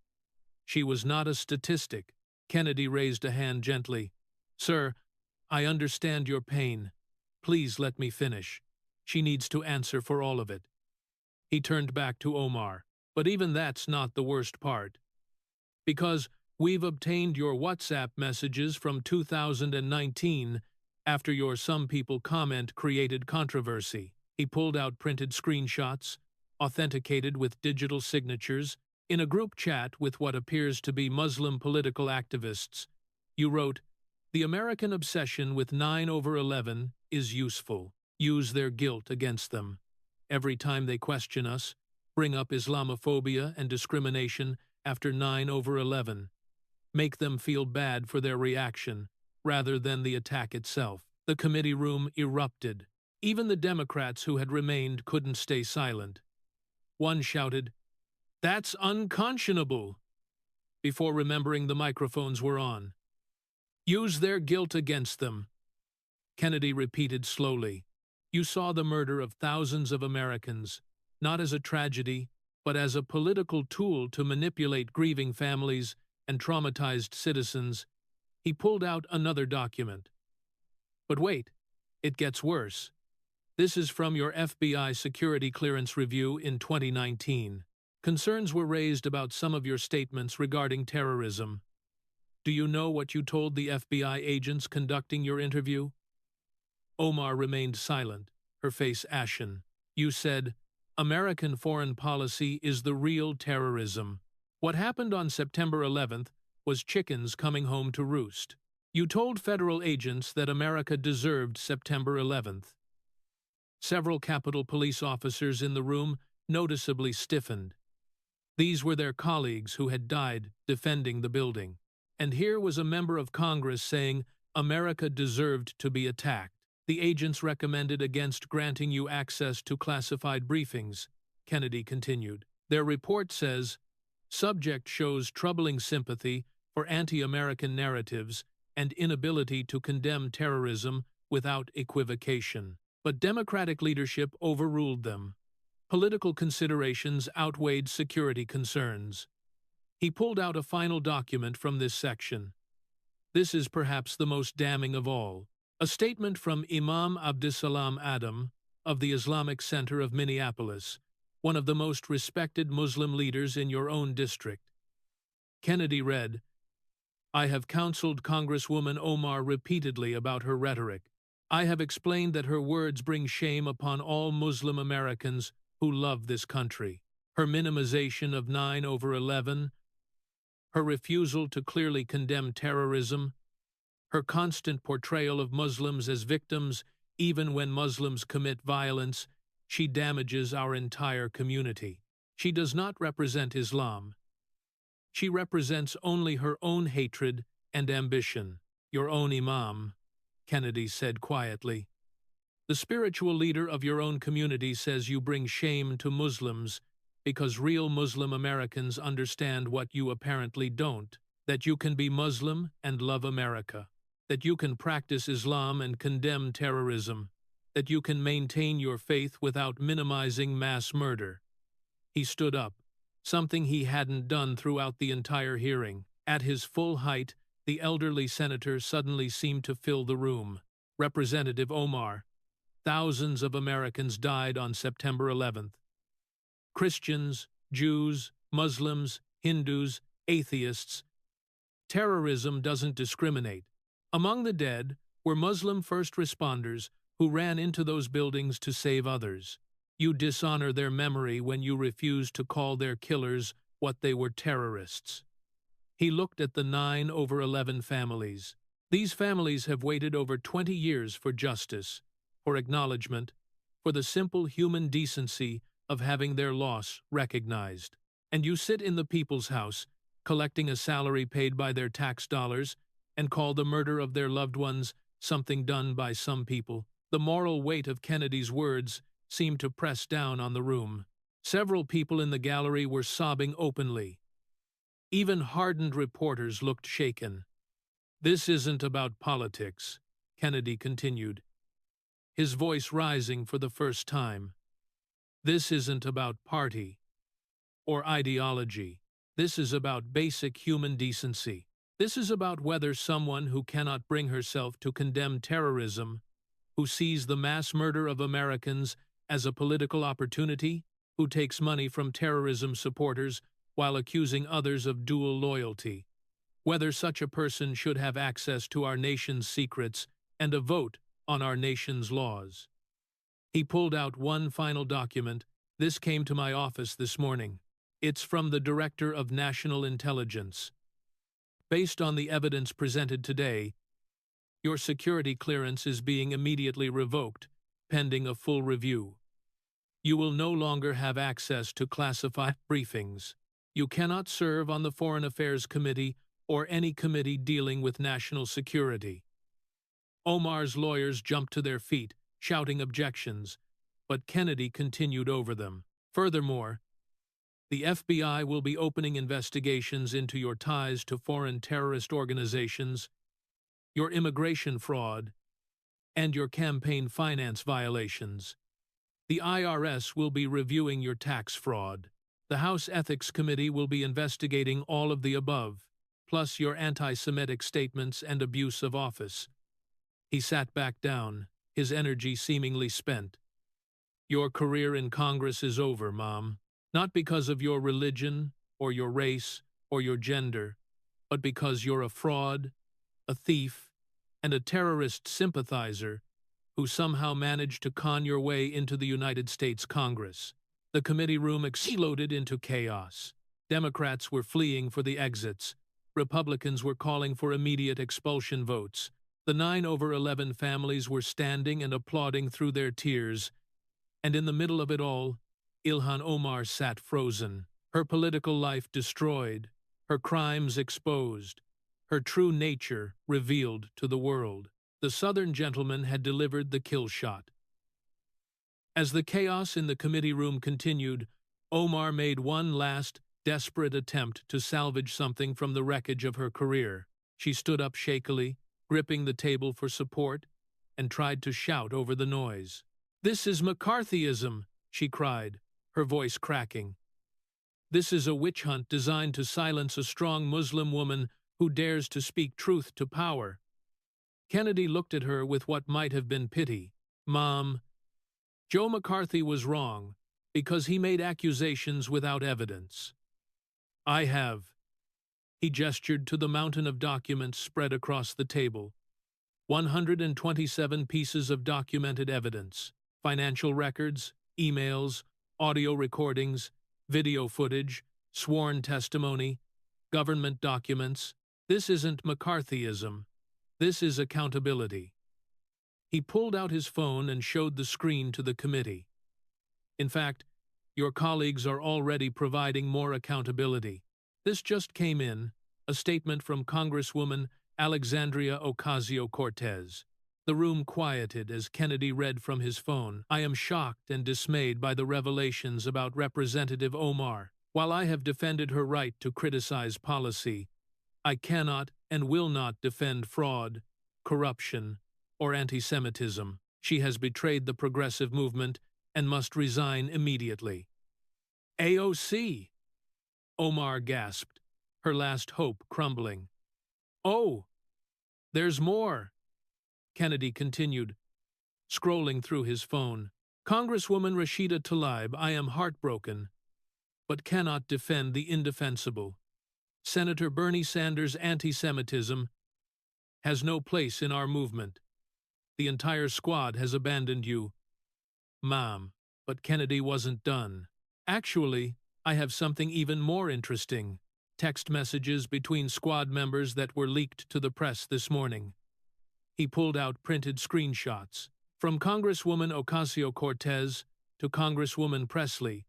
She was not a statistic. Kennedy raised a hand gently. Sir, I understand your pain. Please let me finish. She needs to answer for all of it. He turned back to Omar. But even that's not the worst part. Because we've obtained your WhatsApp messages from 2019 after your "some people" comment created controversy. He pulled out printed screenshots, authenticated with digital signatures, in a group chat with what appears to be Muslim political activists. You wrote, the American obsession with 9/11 is useful. Use their guilt against them. Every time they question us, bring up Islamophobia and discrimination after 9/11. Make them feel bad for their reaction, rather than the attack itself. The committee room erupted. Even the Democrats who had remained couldn't stay silent. One shouted, That's unconscionable, before remembering the microphones were on. Use their guilt against them. Kennedy repeated slowly. You saw the murder of thousands of Americans, not as a tragedy, but as a political tool to manipulate grieving families and traumatized citizens. He pulled out another document. But wait, it gets worse. This is from your FBI security clearance review in 2019. Concerns were raised about some of your statements regarding terrorism. Do you know what you told the FBI agents conducting your interview? Omar remained silent, her face ashen. You said, American foreign policy is the real terrorism. What happened on September 11th was chickens coming home to roost. You told federal agents that America deserved September 11th. Several Capitol Police officers in the room noticeably stiffened. These were their colleagues who had died defending the building. And here was a member of Congress saying America deserved to be attacked. The agents recommended against granting you access to classified briefings, Kennedy continued. Their report says, subject shows troubling sympathy for anti-American narratives and inability to condemn terrorism without equivocation. But Democratic leadership overruled them. Political considerations outweighed security concerns. He pulled out a final document from this section. This is perhaps the most damning of all. A statement from Imam Abdussalam Adam of the Islamic Center of Minneapolis, one of the most respected Muslim leaders in your own district. Kennedy read, I have counseled Congresswoman Omar repeatedly about her rhetoric. I have explained that her words bring shame upon all Muslim Americans who love this country. Her minimization of 9/11, her refusal to clearly condemn terrorism, her constant portrayal of Muslims as victims even when Muslims commit violence, she damages our entire community. She does not represent Islam. She represents only her own hatred and ambition. Your own imam, Kennedy said quietly. The spiritual leader of your own community says you bring shame to Muslims because real Muslim Americans understand what you apparently don't, that you can be Muslim and love America, that you can practice Islam and condemn terrorism, that you can maintain your faith without minimizing mass murder. He stood up, something he hadn't done throughout the entire hearing. At his full height, the elderly senator suddenly seemed to fill the room. Representative Omar, thousands of Americans died on September 11th. Christians, Jews, Muslims, Hindus, atheists. Terrorism doesn't discriminate. Among the dead were Muslim first responders who ran into those buildings to save others. You dishonor their memory when you refuse to call their killers what they were: terrorists. He looked at the 9/11 families. These families have waited over 20 years for justice, for acknowledgement, for the simple human decency of having their loss recognized. And you sit in the people's house, collecting a salary paid by their tax dollars, and call the murder of their loved ones something done by some people. The moral weight of Kennedy's words seemed to press down on the room. Several people in the gallery were sobbing openly. Even hardened reporters looked shaken. This isn't about politics, Kennedy continued, his voice rising for the first time. This isn't about party or ideology. This is about basic human decency. This is about whether someone who cannot bring herself to condemn terrorism, who sees the mass murder of Americans as a political opportunity, who takes money from terrorism supporters while accusing others of dual loyalty, whether such a person should have access to our nation's secrets and a vote on our nation's laws. He pulled out one final document. This came to my office this morning. It's from the Director of National Intelligence. Based on the evidence presented today, your security clearance is being immediately revoked, pending a full review. You will no longer have access to classified briefings. You cannot serve on the Foreign Affairs Committee or any committee dealing with national security. Omar's lawyers jumped to their feet, shouting objections, but Kennedy continued over them. Furthermore, the FBI will be opening investigations into your ties to foreign terrorist organizations, your immigration fraud, and your campaign finance violations. The IRS will be reviewing your tax fraud. The House Ethics Committee will be investigating all of the above, plus your anti-Semitic statements and abuse of office. He sat back down, his energy seemingly spent. Your career in Congress is over, Mom. Not because of your religion, or your race, or your gender, but because you're a fraud, a thief, and a terrorist sympathizer who somehow managed to con your way into the United States Congress. The committee room exploded into chaos. Democrats were fleeing for the exits. Republicans were calling for immediate expulsion votes. The 9/11 families were standing and applauding through their tears. And in the middle of it all, Ilhan Omar sat frozen, her political life destroyed, her crimes exposed, her true nature revealed to the world. The Southern gentleman had delivered the kill shot. As the chaos in the committee room continued, Omar made one last, desperate attempt to salvage something from the wreckage of her career. She stood up shakily, gripping the table for support, and tried to shout over the noise. "This is McCarthyism," she cried, her voice cracking. "This is a witch hunt designed to silence a strong Muslim woman who dares to speak truth to power." Kennedy looked at her with what might have been pity. "Mom, Joe McCarthy was wrong because he made accusations without evidence. I have He gestured to the mountain of documents spread across the table. 127 pieces of documented evidence, financial records, emails, audio recordings, video footage, sworn testimony, government documents. This isn't McCarthyism. This is accountability. He pulled out his phone and showed the screen to the committee. In fact, your colleagues are already providing more accountability. This just came in, a statement from Congresswoman Alexandria Ocasio-Cortez. The room quieted as Kennedy read from his phone. I am shocked and dismayed by the revelations about Representative Omar. While I have defended her right to criticize policy, I cannot and will not defend fraud, corruption, or anti-Semitism. She has betrayed the progressive movement and must resign immediately. AOC! Omar gasped, her last hope crumbling. Oh, there's more, Kennedy continued, scrolling through his phone. Congresswoman Rashida Tlaib, I am heartbroken, but cannot defend the indefensible. Senator Bernie Sanders' anti-Semitism has no place in our movement. The entire squad has abandoned you, Ma'am. But Kennedy wasn't done. Actually, I have something even more interesting. Text messages between squad members that were leaked to the press this morning. He pulled out printed screenshots. From Congresswoman Ocasio-Cortez to Congresswoman Presley,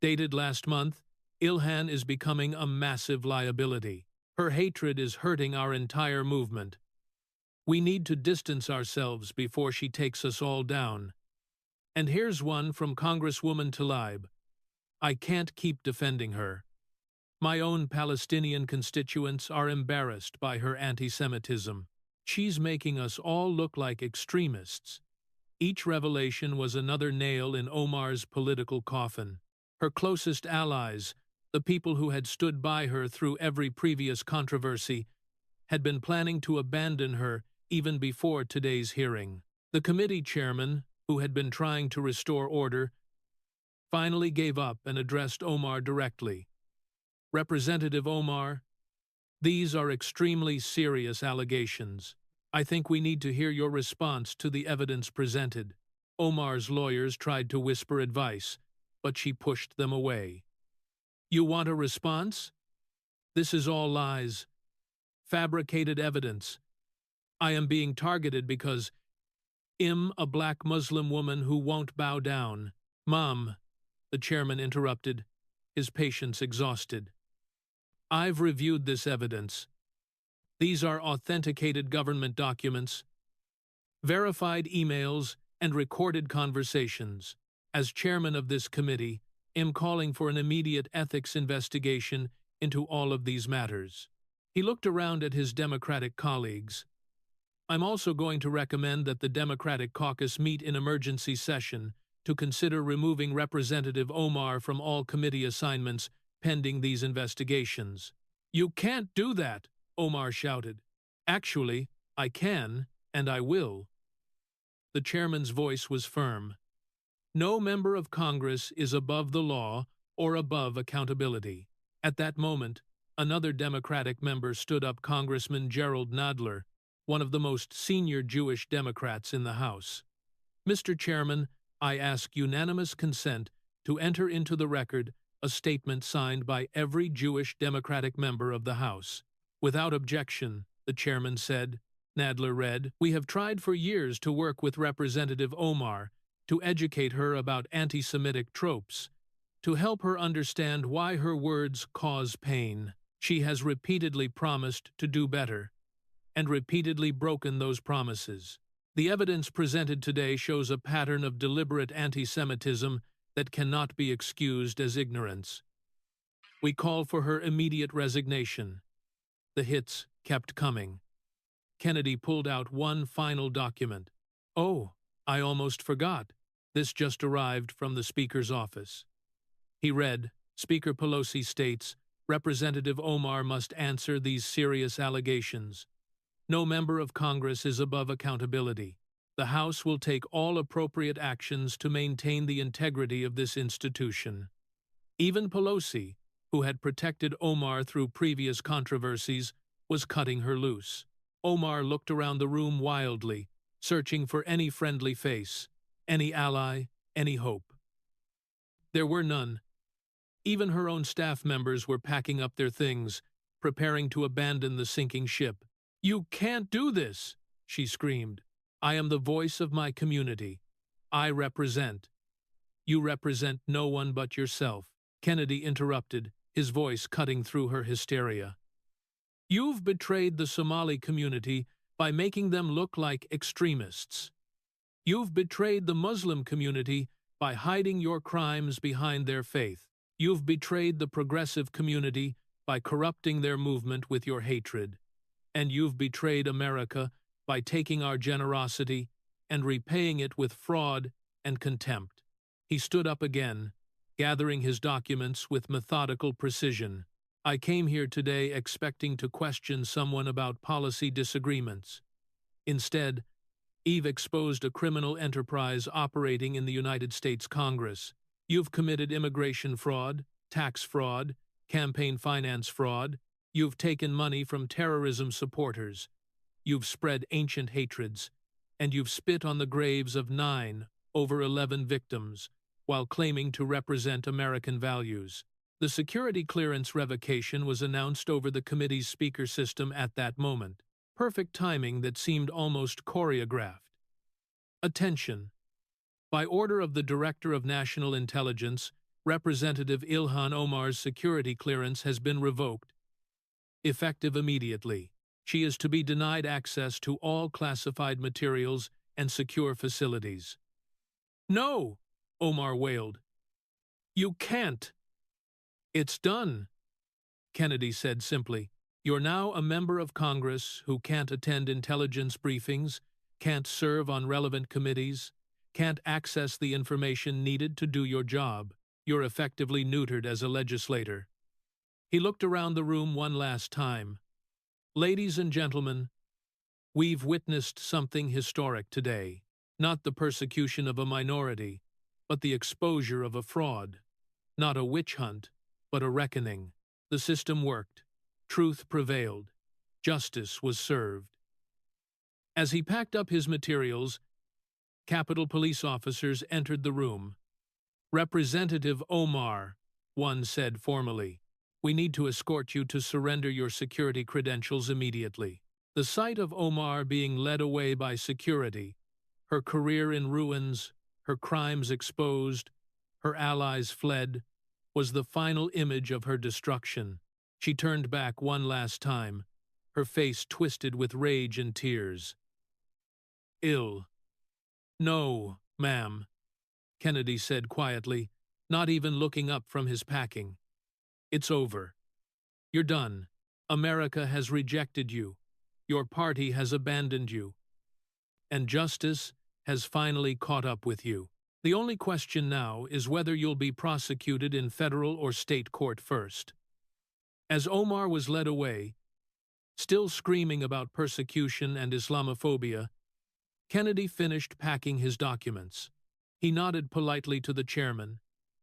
dated last month, Ilhan is becoming a massive liability. Her hatred is hurting our entire movement. We need to distance ourselves before she takes us all down. And here's one from Congresswoman Tlaib. I can't keep defending her. My own Palestinian constituents are embarrassed by her anti-Semitism. She's making us all look like extremists. Each revelation was another nail in Omar's political coffin. Her closest allies, the people who had stood by her through every previous controversy, had been planning to abandon her even before today's hearing. The committee chairman, who had been trying to restore order, finally gave up and addressed Omar directly. Representative Omar, these are extremely serious allegations. I think we need to hear your response to the evidence presented. Omar's lawyers tried to whisper advice, but she pushed them away. You want a response? This is all lies. Fabricated evidence. I am being targeted because I'm a black Muslim woman who won't bow down. Mom, the chairman interrupted, his patience exhausted. I've reviewed this evidence. These are authenticated government documents, verified emails, and recorded conversations. As chairman of this committee, I'm calling for an immediate ethics investigation into all of these matters. He looked around at his Democratic colleagues. I'm also going to recommend that the Democratic caucus meet in emergency session to consider removing Representative Omar from all committee assignments pending these investigations. You can't do that, Omar shouted. Actually, I can, and I will. The chairman's voice was firm. No member of Congress is above the law or above accountability. At that moment, another Democratic member stood up, Congressman Gerald Nadler, one of the most senior Jewish Democrats in the House. Mr. Chairman, I ask unanimous consent to enter into the record a statement signed by every Jewish Democratic member of the House. Without objection, the chairman said. Nadler read, We have tried for years to work with Representative Omar to educate her about anti-Semitic tropes, to help her understand why her words cause pain. She has repeatedly promised to do better, and repeatedly broken those promises. The evidence presented today shows a pattern of deliberate anti-Semitism that cannot be excused as ignorance. We call for her immediate resignation. The hits kept coming. Kennedy pulled out one final document. Oh, I almost forgot. This just arrived from the Speaker's office. He read, Speaker Pelosi states, Representative Omar must answer these serious allegations. No member of Congress is above accountability. The House will take all appropriate actions to maintain the integrity of this institution. Even Pelosi, who had protected Omar through previous controversies, was cutting her loose. Omar looked around the room wildly, searching for any friendly face, any ally, any hope. There were none. Even her own staff members were packing up their things, preparing to abandon the sinking ship. "You can't do this!" she screamed. "I am the voice of my community. I represent." "You represent no one but yourself," Kennedy interrupted, his voice cutting through her hysteria. "You've betrayed the Somali community by making them look like extremists. You've betrayed the Muslim community by hiding your crimes behind their faith. You've betrayed the progressive community by corrupting their movement with your hatred. And you've betrayed America by taking our generosity and repaying it with fraud and contempt." He stood up again, gathering his documents with methodical precision. "I came here today expecting to question someone about policy disagreements. Instead, Eve exposed a criminal enterprise operating in the United States Congress. You've committed immigration fraud, tax fraud, campaign finance fraud. You've taken money from terrorism supporters. You've spread ancient hatreds, and you've spit on the graves of 9 over 11 victims, while claiming to represent American values." The security clearance revocation was announced over the committee's speaker system at that moment. Perfect timing that seemed almost choreographed. "Attention! By order of the Director of National Intelligence, Representative Ilhan Omar's security clearance has been revoked, effective immediately. She is to be denied access to all classified materials and secure facilities." "No!" Omar wailed. "You can't!" "It's done," Kennedy said simply. "You're now a member of Congress who can't attend intelligence briefings, can't serve on relevant committees, can't access the information needed to do your job. You're effectively neutered as a legislator." He looked around the room one last time. "Ladies and gentlemen, we've witnessed something historic today. Not the persecution of a minority, but the exposure of a fraud. Not a witch hunt, but a reckoning. The system worked. Truth prevailed. Justice was served." As he packed up his materials, Capitol Police officers entered the room. "Representative Omar," one said formally, "we need to escort you to surrender your security credentials immediately." The sight of Omar being led away by security, her career in ruins, her crimes exposed, her allies fled, was the final image of her destruction. She turned back one last time, her face twisted with rage and tears. "Ill." "No, ma'am," Kennedy said quietly, not even looking up from his packing. "It's over. You're done. America has rejected you. Your party has abandoned you. And justice has finally caught up with you. The only question now is whether you'll be prosecuted in federal or state court first." As Omar was led away, still screaming about persecution and Islamophobia, Kennedy finished packing his documents. He nodded politely to the chairman,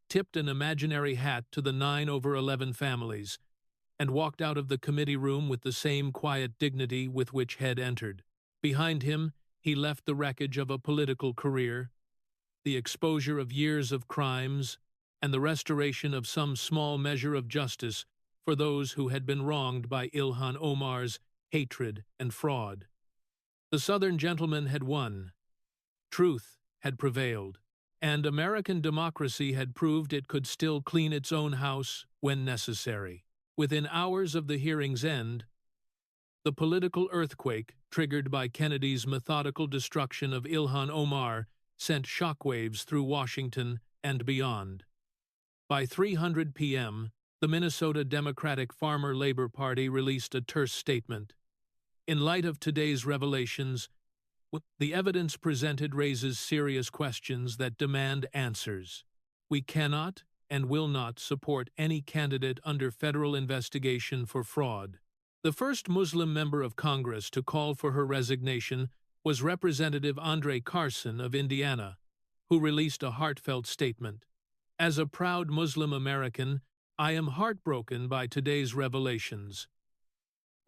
tipped an imaginary hat to the 9 over 11 families, and walked out of the committee room with the same quiet dignity with which Head entered. Behind him, he left the wreckage of a political career, the exposure of years of crimes, and the restoration of some small measure of justice for those who had been wronged by Ilhan Omar's hatred and fraud. The Southern gentleman had won. Truth had prevailed, and American democracy had proved it could still clean its own house when necessary. Within hours of the hearing's end, the political earthquake triggered by Kennedy's methodical destruction of Ilhan Omar sent shockwaves through Washington and beyond. By 3:00 p.m., the Minnesota Democratic Farmer Labor Party released a terse statement. In light of today's revelations, the evidence presented raises serious questions that demand answers. We cannot and will not support any candidate under federal investigation for fraud. The first Muslim member of Congress to call for her resignation was Representative Andre Carson of Indiana, who released a heartfelt statement. "As a proud Muslim American, I am heartbroken by today's revelations.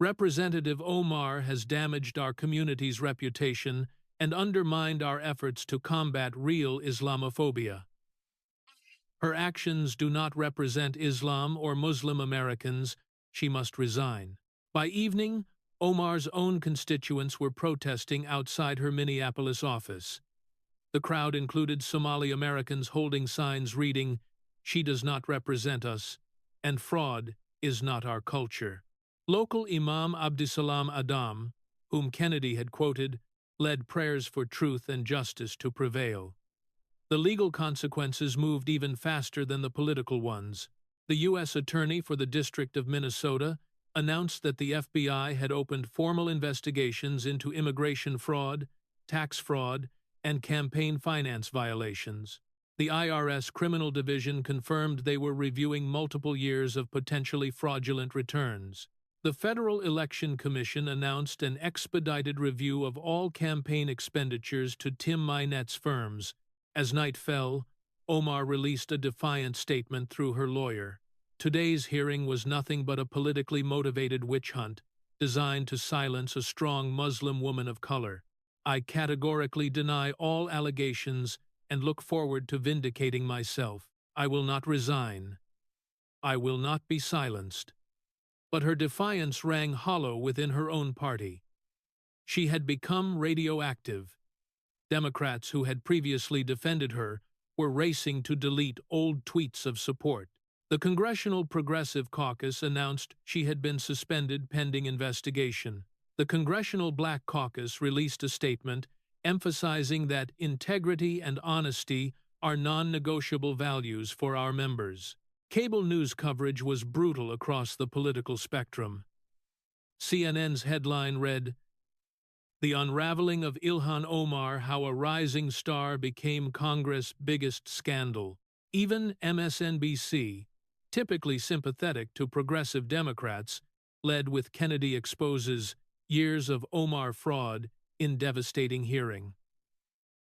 Representative Omar has damaged our community's reputation and undermined our efforts to combat real Islamophobia. Her actions do not represent Islam or Muslim Americans. She must resign. By evening, Omar's own constituents were protesting outside her Minneapolis office. The crowd included Somali Americans holding signs reading, "She does not represent us," and "Fraud is not our culture." Local Imam Abdisalam Adam, whom Kennedy had quoted, led prayers for truth and justice to prevail. The legal consequences moved even faster than the political ones. The U.S. Attorney for the District of Minnesota announced that the FBI had opened formal investigations into immigration fraud, tax fraud, and campaign finance violations. The IRS Criminal Division confirmed they were reviewing multiple years of potentially fraudulent returns. The Federal Election Commission announced an expedited review of all campaign expenditures to Tim Mynette's firms. As night fell, Omar released a defiant statement through her lawyer. Today's hearing was nothing but a politically motivated witch hunt designed to silence a strong Muslim woman of color. I categorically deny all allegations and look forward to vindicating myself. I will not resign. I will not be silenced. But her defiance rang hollow within her own party. She had become radioactive. Democrats who had previously defended her were racing to delete old tweets of support. The Congressional Progressive Caucus announced she had been suspended pending investigation. The Congressional Black Caucus released a statement emphasizing that integrity and honesty are non-negotiable values for our members. Cable news coverage was brutal across the political spectrum. CNN's headline read, "The Unraveling of Ilhan Omar, How a Rising Star Became Congress' Biggest Scandal." Even MSNBC, typically sympathetic to progressive Democrats, led with "Kennedy Exposes Years of Omar Fraud in Devastating Hearing."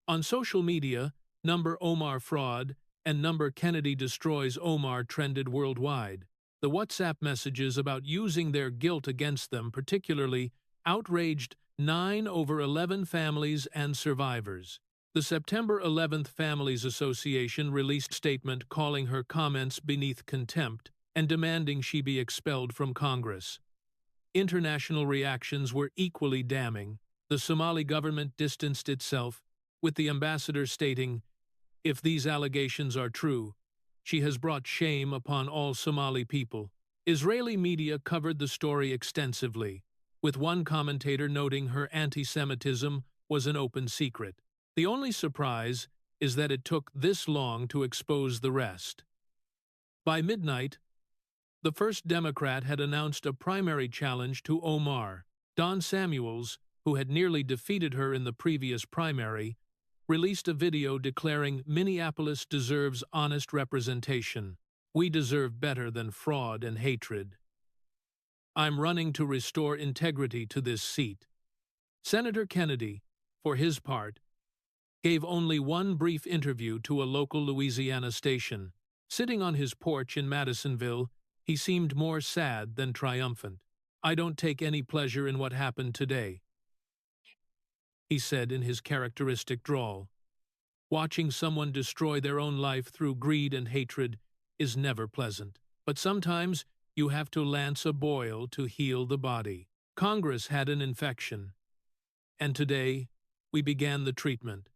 On social media, number Omar Fraud and number Kennedy Destroys Omar trended worldwide. The WhatsApp messages about using their guilt against them particularly outraged 9 over 11 families and survivors. The September 11th Families Association released a statement calling her comments beneath contempt and demanding she be expelled from Congress. International reactions were equally damning. The Somali government distanced itself, with the ambassador stating, "If these allegations are true, she has brought shame upon all Somali people." Israeli media covered the story extensively, with one commentator noting her anti-Semitism was an open secret. The only surprise is that it took this long to expose the rest. By midnight, the first Democrat had announced a primary challenge to Omar. Don Samuels, who had nearly defeated her in the previous primary, released a video declaring Minneapolis deserves honest representation. We deserve better than fraud and hatred. I'm running to restore integrity to this seat. Senator Kennedy, for his part, gave only one brief interview to a local Louisiana station. Sitting on his porch in Madisonville, he seemed more sad than triumphant. "I don't take any pleasure in what happened today," he said in his characteristic drawl. "Watching someone destroy their own life through greed and hatred is never pleasant. But sometimes you have to lance a boil to heal the body. Congress had an infection, and today we began the treatment."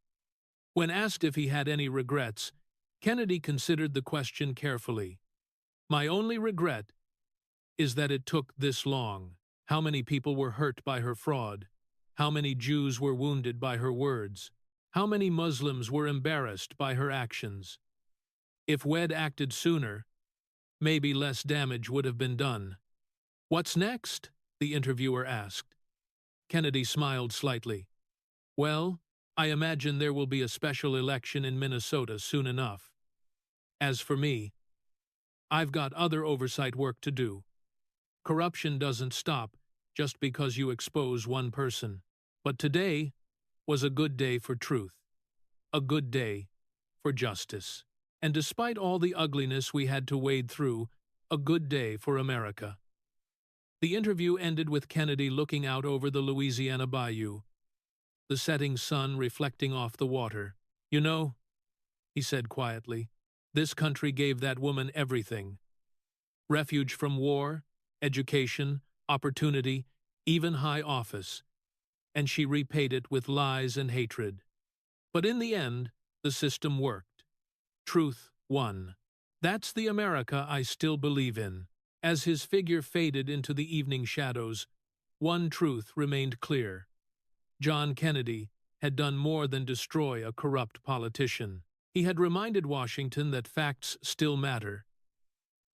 When asked if he had any regrets, Kennedy considered the question carefully. "My only regret is that it took this long. How many people were hurt by her fraud? How many Jews were wounded by her words? How many Muslims were embarrassed by her actions? If we'd acted sooner, maybe less damage would have been done." "What's next?" the interviewer asked. Kennedy smiled slightly. "Well, I imagine there will be a special election in Minnesota soon enough. As for me, I've got other oversight work to do. Corruption doesn't stop just because you expose one person. But today was a good day for truth, a good day for justice. And despite all the ugliness we had to wade through, a good day for America. The interview ended with Kennedy looking out over the Louisiana bayou, the setting sun reflecting off the water. "You know," he said quietly, "this country gave that woman everything. Refuge from war, education, opportunity, even high office. And she repaid it with lies and hatred. But in the end, the system worked. Truth won. That's the America I still believe in." As his figure faded into the evening shadows, one truth remained clear. John Kennedy had done more than destroy a corrupt politician. He had reminded Washington that facts still matter,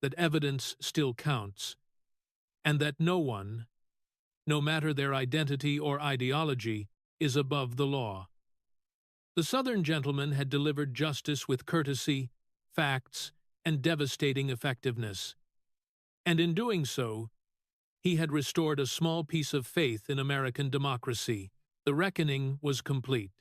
that evidence still counts, and that no one, no matter their identity or ideology, is above the law. The Southern gentleman had delivered justice with courtesy, facts, and devastating effectiveness. And in doing so, he had restored a small piece of faith in American democracy. The reckoning was complete.